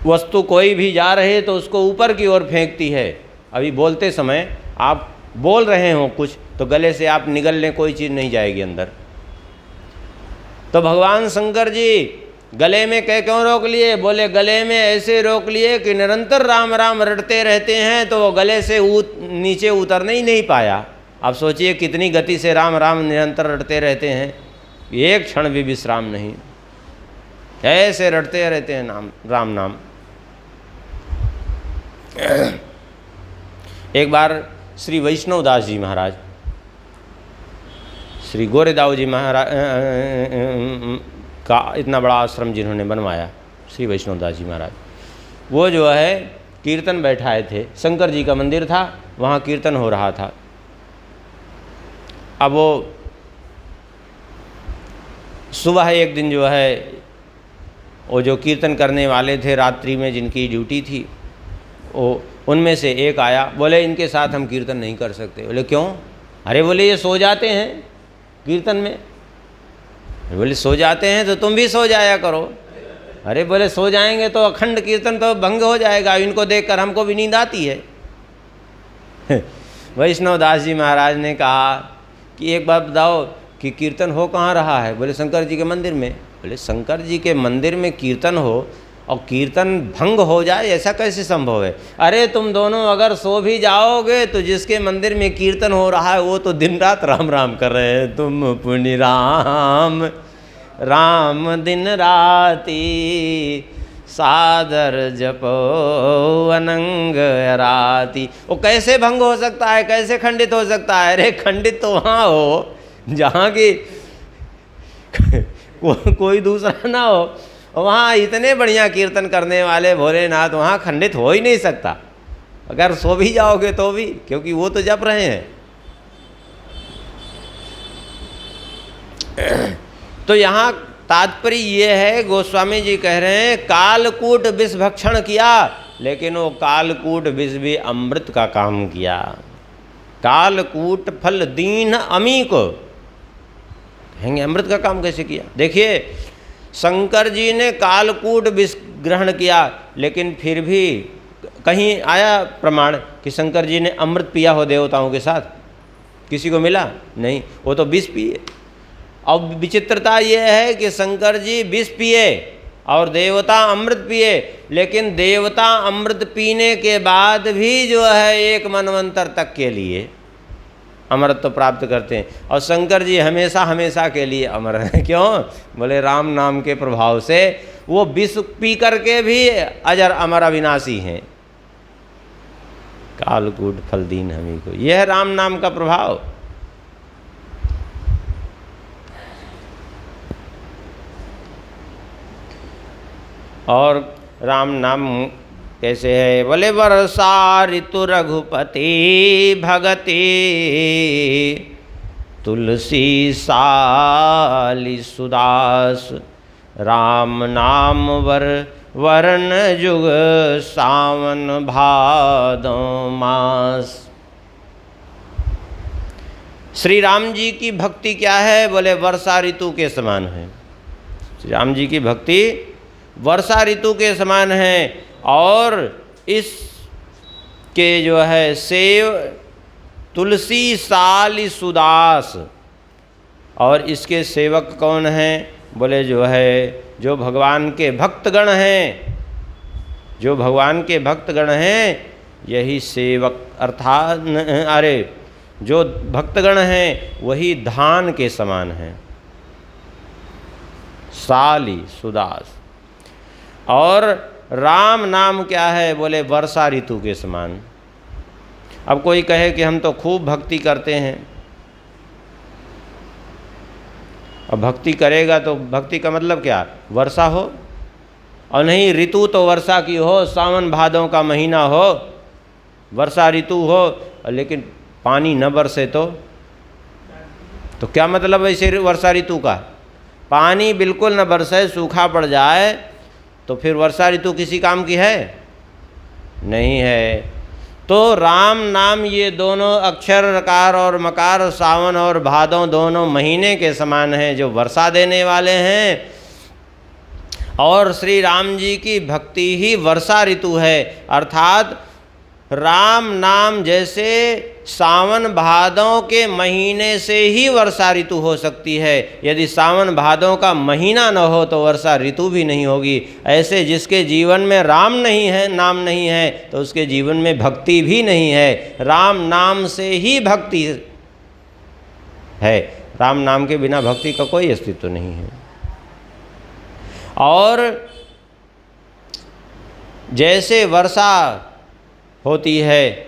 वस्तु कोई भी जा रही है तो उसको ऊपर की ओर फेंकती है। अभी बोलते समय आप बोल रहे हो कुछ तो गले से आप निगल लें, कोई चीज़ नहीं जाएगी अंदर। तो भगवान शंकर जी गले में क्यों रोक लिए? बोले गले में ऐसे रोक लिए कि निरंतर राम राम रटते रहते हैं तो वो गले से नीचे उतरने ही नहीं पाया। आप सोचिए कितनी गति से राम राम निरंतर रटते रहते हैं, एक क्षण भी विश्राम नहीं, ऐसे रटते रहते हैं नाम राम नाम। एक बार श्री वैष्णवदास जी महाराज, श्री गोरेदाऊ जी महाराज का इतना बड़ा आश्रम जिन्होंने बनवाया, श्री वैष्णवदास जी महाराज, वो जो है कीर्तन बैठाए थे। शंकर जी का मंदिर था, वहाँ कीर्तन हो रहा था। अब वो सुबह एक दिन जो है वो जो कीर्तन करने वाले थे रात्रि में जिनकी ड्यूटी थी, वो उनमें से एक आया, बोले इनके साथ हम कीर्तन नहीं कर सकते। बोले क्यों? अरे बोले ये सो जाते हैं कीर्तन में। बोले सो जाते हैं तो तुम भी सो जाया करो। अरे बोले सो जाएंगे तो अखंड कीर्तन तो भंग हो जाएगा, इनको देखकर हमको भी नींद आती है। वैष्णवदास जी महाराज ने कहा कि एक बात बताओ कि कीर्तन हो कहाँ रहा है? बोले शंकर जी के मंदिर में। बोले शंकर जी के मंदिर में कीर्तन हो और कीर्तन भंग हो जाए, ऐसा कैसे संभव है? अरे तुम दोनों अगर सो भी जाओगे तो जिसके मंदिर में कीर्तन हो रहा है वो तो दिन रात राम राम कर रहे हैं। तुम पुण्य राम राम दिन राती, सादर जपो अनंग राती। वो कैसे भंग हो सकता है, कैसे खंडित हो सकता है? अरे खंडित तो वहाँ हो जहाँ की कोई दूसरा ना हो। वहाँ इतने बढ़िया कीर्तन करने वाले भोलेनाथ, वहाँ खंडित हो ही नहीं सकता। अगर सो भी जाओगे तो भी, क्योंकि वो तो जप रहे हैं। तो यहाँ तात्पर्य ये है, गोस्वामी जी कह रहे हैं कालकूट विष भक्षण किया, लेकिन वो कालकूट विष भी अमृत का काम किया। कालकूट फल दीन अमी को कहेंगे अमृत का काम कैसे किया? देखिए शंकर जी ने कालकूट विष ग्रहण किया, लेकिन फिर भी कहीं आया प्रमाण कि शंकर जी ने अमृत पिया हो देवताओं के साथ? किसी को मिला? नहीं, वो तो विष पिए। अब विचित्रता ये है कि शंकर जी विष पिए और देवता अमृत पिए, लेकिन देवता अमृत पीने के बाद भी जो है एक मनवंतर तक के लिए अमृत तो प्राप्त करते हैं, और शंकर जी हमेशा हमेशा के लिए अमर हैं। क्यों? बोले राम नाम के प्रभाव से वो विष पी करके भी अजर अमर अविनाशी हैं। कालकूट फल दीन हमी को, यह है राम नाम का प्रभाव। और राम नाम कैसे है? बोले वर्षा ऋतु रघुपति भगति, तुलसी साली सुदास, राम नाम वरण जुग, सावन भादो मास। श्री राम जी की भक्ति क्या है? बोले वर्षा ऋतु के समान है। श्री राम जी की भक्ति वर्षा ऋतु के समान है। और इस के जो है सेव तुलसी साली सुदास, और इसके सेवक कौन हैं? बोले जो है जो भगवान के भक्तगण हैं, जो भगवान के भक्तगण हैं यही सेवक, अर्थात अरे जो भक्तगण हैं वही धान के समान हैं, साली सुदास। और राम नाम क्या है? बोले वर्षा ऋतु के समान। अब कोई कहे कि हम तो खूब भक्ति करते हैं, अब भक्ति करेगा तो भक्ति का मतलब क्या? वर्षा हो, और नहीं ऋतु तो वर्षा की हो, सावन भादों का महीना हो, वर्षा ऋतु हो, लेकिन पानी न बरसे तो क्या मतलब है इसे वर्षा ऋतु का? पानी बिल्कुल न बरसे, सूखा पड़ जाए, तो फिर वर्षा ऋतु किसी काम की है? नहीं है। तो राम नाम ये दोनों अक्षर रकार और मकार, सावन और भादों दोनों महीने के समान हैं जो वर्षा देने वाले हैं। और श्री राम जी की भक्ति ही वर्षा ऋतु है। अर्थात राम नाम जैसे सावन भादों के महीने से ही वर्षा ऋतु हो सकती है, यदि सावन भादों का महीना न हो तो वर्षा ऋतु भी नहीं होगी। ऐसे जिसके जीवन में राम नहीं है, नाम नहीं है, तो उसके जीवन में भक्ति भी नहीं है। राम नाम से ही भक्ति है, राम नाम के बिना भक्ति का कोई अस्तित्व नहीं है। और जैसे वर्षा होती है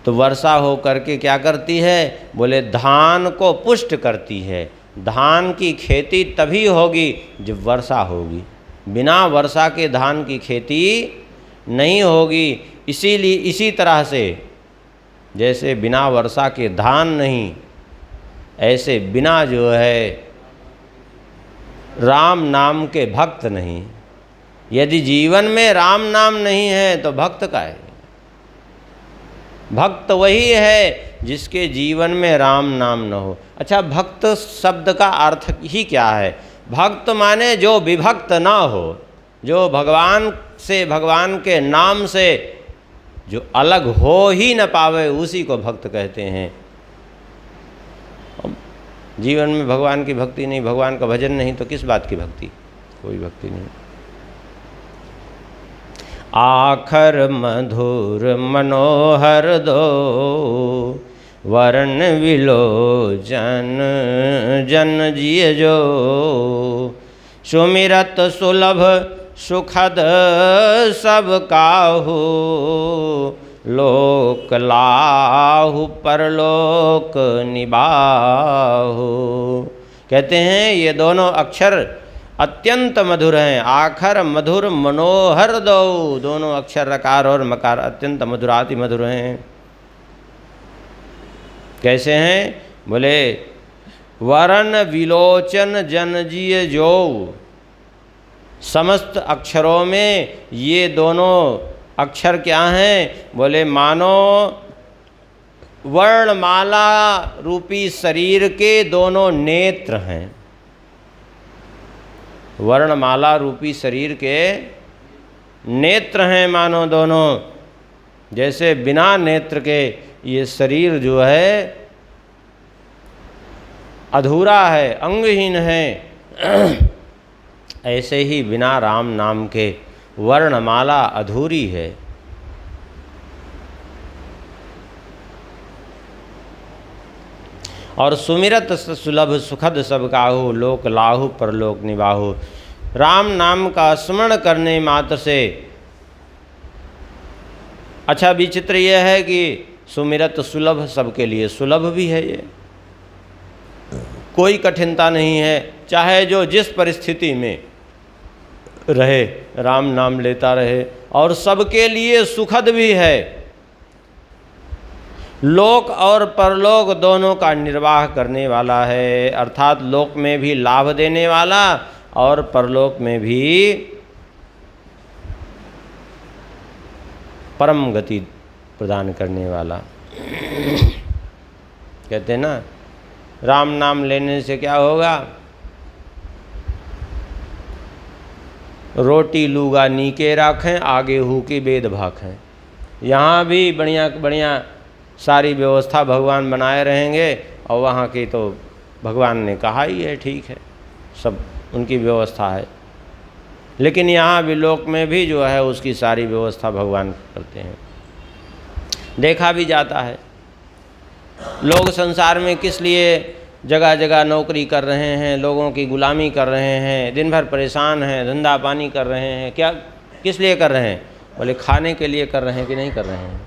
तो वर्षा हो करके क्या करती है? बोले धान को पुष्ट करती है। धान की खेती तभी होगी जब वर्षा होगी, बिना वर्षा के धान की खेती नहीं होगी। इसीलिए इसी तरह से जैसे बिना वर्षा के धान नहीं, ऐसे बिना जो है राम नाम के भक्त नहीं। यदि जीवन में राम नाम नहीं है तो भक्त का है? भक्त वही है जिसके जीवन में राम नाम न हो। अच्छा, भक्त शब्द का अर्थ ही क्या है? भक्त माने जो विभक्त ना हो, जो भगवान से, भगवान के नाम से जो अलग हो ही न पावे, उसी को भक्त कहते हैं। जीवन में भगवान की भक्ति नहीं, भगवान का भजन नहीं, तो किस बात की भक्ति? कोई भक्ति नहीं। आखर मधुर मनोहर दो, वर्ण विलोचन जन जिय जो, सुमिरत सुलभ सुखद सब काहू, लोक लाहु परलोक निबाहु। कहते हैं ये दोनों अक्षर अत्यंत मधुर हैं। आखर मधुर मनोहर दो, दोनों अक्षर रकार और मकार अत्यंत मधुराति मधुर हैं। कैसे हैं? बोले वर्ण विलोचन जनजीय जो, समस्त अक्षरों में ये दोनों अक्षर क्या हैं? बोले मानो वर्णमाला रूपी शरीर के दोनों नेत्र हैं। वर्णमाला रूपी शरीर के नेत्र हैं मानो दोनों। जैसे बिना नेत्र के ये शरीर जो है अधूरा है, अंगहीन है, ऐसे ही बिना राम नाम के वर्णमाला अधूरी है। और सुमिरत सुलभ सुखद सब काहू, लोक लाहु परलोक निबाहु। राम नाम का स्मरण करने मात्र से, अच्छा विचित्र यह है कि सुमिरत सुलभ सबके लिए सुलभ भी है। ये कोई कठिनता नहीं है, चाहे जो जिस परिस्थिति में रहे राम नाम लेता रहे, और सबके लिए सुखद भी है। लोक और परलोक दोनों का निर्वाह करने वाला है, अर्थात लोक में भी लाभ देने वाला और परलोक में भी परम गति प्रदान करने वाला। कहते हैं ना, राम नाम लेने से क्या होगा? रोटी लूगा नीके राखें, आगे हु की बेद भाखें। यहाँ भी बढ़िया बढ़िया सारी व्यवस्था भगवान बनाए रहेंगे, और वहाँ की तो भगवान ने कहा ही है, ठीक है, सब उनकी व्यवस्था है। लेकिन यहाँ भी लोक में भी जो है उसकी सारी व्यवस्था भगवान करते हैं। देखा भी जाता है लोग संसार में किस लिए जगह जगह नौकरी कर रहे हैं, लोगों की गुलामी कर रहे हैं, दिन भर परेशान हैं, धंधा पानी कर रहे हैं। क्या किस लिए कर रहे हैं? बोले खाने के लिए कर रहे हैं कि नहीं कर रहे हैं?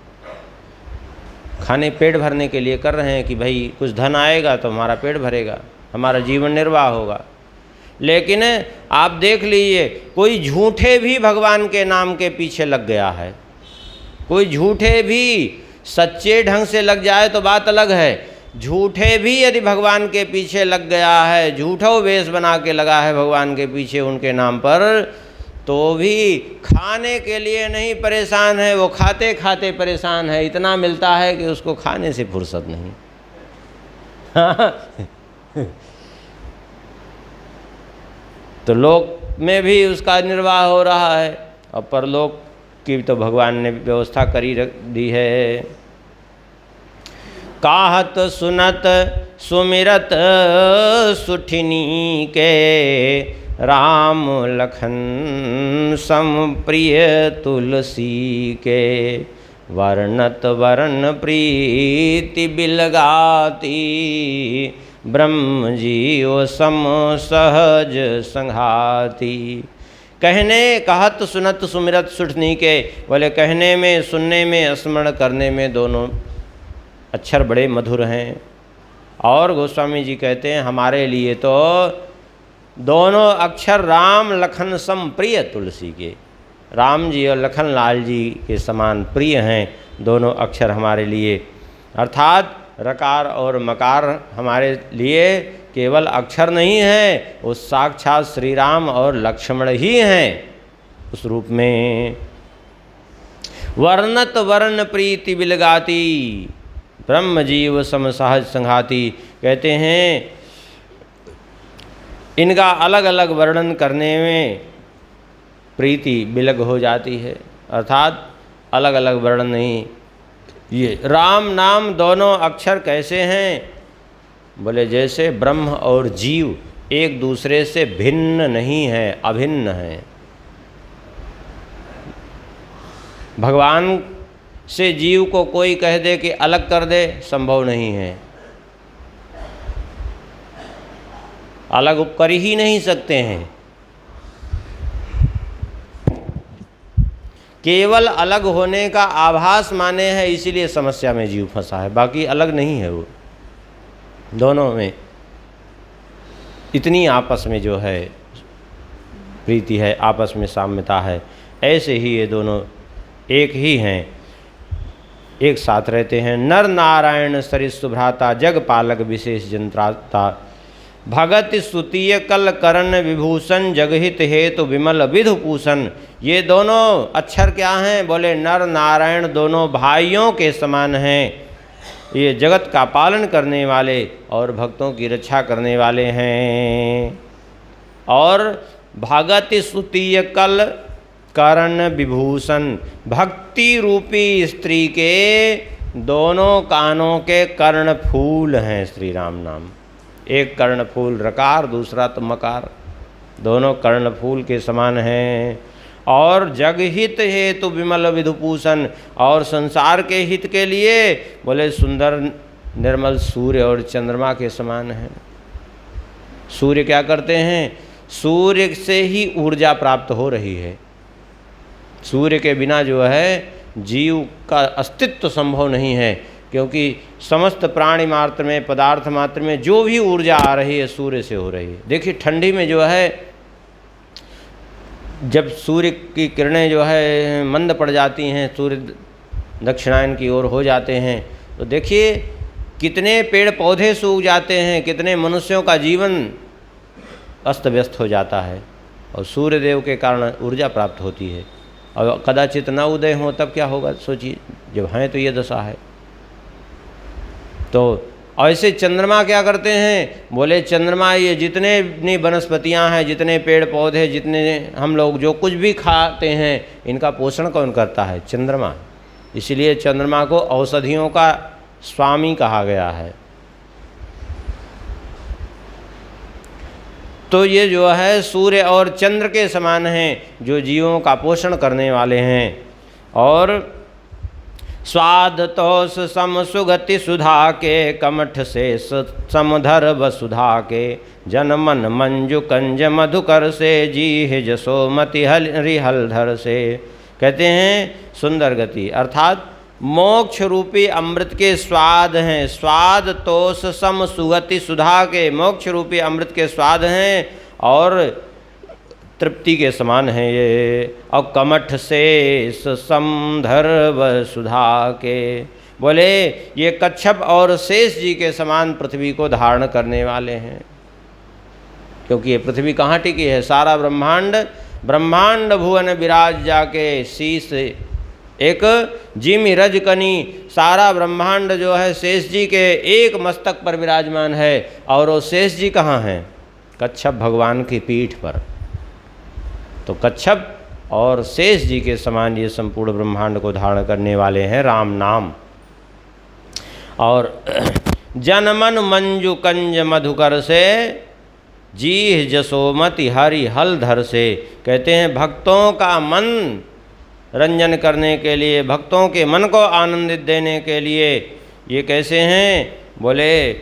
खाने पेट भरने के लिए कर रहे हैं कि भाई कुछ धन आएगा तो हमारा पेट भरेगा, हमारा जीवन निर्वाह होगा। लेकिन आप देख लीजिए, कोई झूठे भी भगवान के नाम के पीछे लग गया है। कोई झूठे भी, सच्चे ढंग से लग जाए तो बात अलग है। झूठे भी यदि भगवान के पीछे लग गया है, झूठो वेश बना के लगा है भगवान के पीछे उनके नाम पर, तो भी खाने के लिए नहीं परेशान है, वो खाते खाते परेशान है। इतना मिलता है कि उसको खाने से फुर्सत नहीं। तो लोक में भी उसका निर्वाह हो रहा है, और परलोक की तो भगवान ने व्यवस्था करी रख दी है। कहत सुनत सुमिरत सुठिनी के, राम लखन सम प्रिय तुलसी के। वर्णत वरण प्रीति बिलगाती, ब्रह्म जीव सम सहज संघाती। कहने कहत सुनत सुमिरत सुठनी के, बोले कहने में, सुनने में, स्मरण करने में दोनों अक्षर बड़े मधुर हैं। और गोस्वामी जी कहते हैं हमारे लिए तो दोनों अक्षर राम लखन सम प्रिय तुलसी के, राम जी और लखन लाल जी के समान प्रिय हैं दोनों अक्षर हमारे लिए। अर्थात रकार और मकार हमारे लिए केवल अक्षर नहीं है, वो साक्षात श्री राम और लक्ष्मण ही हैं उस रूप में। वर्णत वर्ण प्रीति बिलगाती, ब्रह्म जीव सम सहज संघाती। कहते हैं इनका अलग अलग वर्णन करने में प्रीति बिलग हो जाती है, अर्थात अलग अलग वर्णन नहीं। ये राम नाम दोनों अक्षर कैसे हैं? बोले जैसे ब्रह्म और जीव एक दूसरे से भिन्न नहीं है, अभिन्न हैं। भगवान से जीव को कोई कह दे कि अलग कर दे, संभव नहीं है, अलग कर ही नहीं सकते हैं। केवल अलग होने का आभास माने है, इसीलिए समस्या में जीव फंसा है, बाकी अलग नहीं है। वो दोनों में इतनी आपस में जो है प्रीति है, आपस में साम्यता है। ऐसे ही ये दोनों एक ही हैं, एक साथ रहते हैं। नर नारायण सरिस सुभ्राता, जग पालक विशेष जंत्राता। भगत स्तुतीय कल करण विभूषण, जगहित हेतु विमल विधु पूषण। ये दोनों अक्षर क्या हैं? बोले नर नारायण दोनों भाइयों के समान हैं। ये जगत का पालन करने वाले और भक्तों की रक्षा करने वाले हैं। और भगत स्तुतीय कल कर्ण विभूषण, भक्ति रूपी स्त्री के दोनों कानों के कर्ण फूल हैं श्री राम नाम। एक कर्ण फूल रकार, दूसरा तो मकार, दोनों कर्ण फूल के समान हैं। और जगहित हेतु विमल विधुपूषण, और संसार के हित के लिए बोले सुंदर निर्मल सूर्य और चंद्रमा के समान हैं। सूर्य क्या करते हैं? सूर्य से ही ऊर्जा प्राप्त हो रही है। सूर्य के बिना जो है जीव का अस्तित्व संभव नहीं है, क्योंकि समस्त प्राणी मात्र में, पदार्थ मात्र में जो भी ऊर्जा आ रही है सूर्य से हो रही है। देखिए ठंडी में जो है जब सूर्य की किरणें जो है मंद पड़ जाती हैं, सूर्य दक्षिणायन की ओर हो जाते हैं, तो देखिए कितने पेड़ पौधे सूख जाते हैं, कितने मनुष्यों का जीवन अस्त व्यस्त हो जाता है। और सूर्य देव के कारण ऊर्जा प्राप्त होती है। और कदाचित न उदय हो तब क्या होगा सोचिए, जब हैं तो ये दशा है। तो ऐसे चंद्रमा क्या करते हैं? बोले चंद्रमा ये जितने वनस्पतियां हैं, जितने पेड़ पौधे, जितने हम लोग जो कुछ भी खाते हैं, इनका पोषण कौन करता है? चंद्रमा। इसलिए चंद्रमा को औषधियों का स्वामी कहा गया है। तो ये जो है सूर्य और चंद्र के समान हैं, जो जीवों का पोषण करने वाले हैं। और स्वाद तोष सम सुगति सुधा के, कमठ से समधर वसुधा के। जन मन मंजु कंज मधुकर से, जी जसोमति हरिहलधर से। कहते हैं सुंदर गति, अर्थात मोक्ष रूपी अमृत के स्वाद हैं। स्वाद तोष सम सुगति सुधा के, मोक्ष रूपी अमृत के स्वाद हैं और तृप्ति के समान है ये। और कमठ से समधर वसुधा के, बोले ये कच्छप और शेष जी के समान पृथ्वी को धारण करने वाले हैं, क्योंकि ये पृथ्वी कहाँ टिकी है? सारा ब्रह्मांड, ब्रह्मांड भुवन विराज जाके शीश एक जिमि रजकनी, सारा ब्रह्मांड जो है शेष जी के एक मस्तक पर विराजमान है। और वो शेष जी कहाँ हैं? कच्छप भगवान की पीठ पर। तो कच्छप और शेष जी के समान ये संपूर्ण ब्रह्मांड को धारण करने वाले हैं राम नाम। और जनमन मंजू कंज मधुकर से, जीह जसोमति हरि हलधर से। कहते हैं भक्तों का मन रंजन करने के लिए, भक्तों के मन को आनंदित देने के लिए ये कैसे हैं? बोले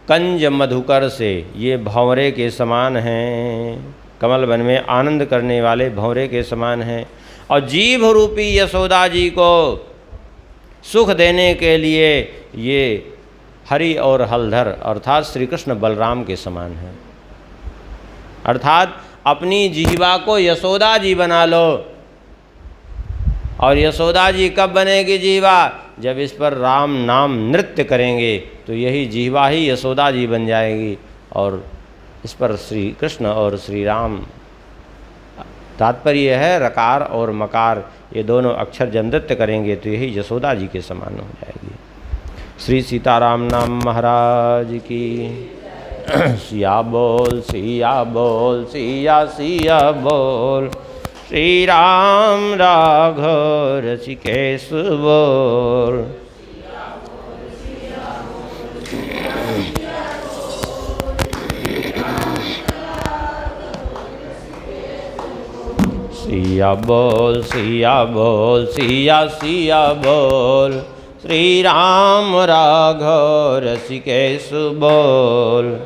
कंज मधुकर से, ये भंवरे के समान हैं, कमल वन में आनंद करने वाले भंवरे के समान हैं। और जीभ रूपी यशोदा जी को सुख देने के लिए ये हरि और हलधर अर्थात श्री कृष्ण बलराम के समान हैं। अर्थात अपनी जीवा को यशोदा जी बना लो। और यशोदा जी कब बनेगी जीवा? जब इस पर राम नाम नृत्य करेंगे तो यही जीवा ही यशोदा जी बन जाएगी। और इस पर श्री कृष्ण और श्री राम, तात्पर्य है रकार और मकार ये दोनों अक्षर जब नृत्य करेंगे तो यही यशोदा जी के समान हो जाएगी। श्री सीताराम नाम महाराज की। सिया बोल सिया बोल सिया सिया बोल, श्री राम राघव ऋषिकेश बोल। सिया बोल सिया बोल सिया सिया बोल, श्री राम राघव ऋषिकेश बोल।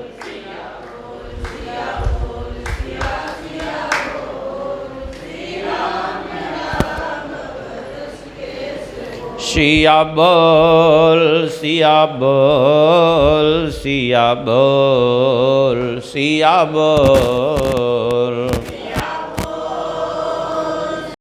सिया बोल सिया बोल सिया बोल सिया बोल।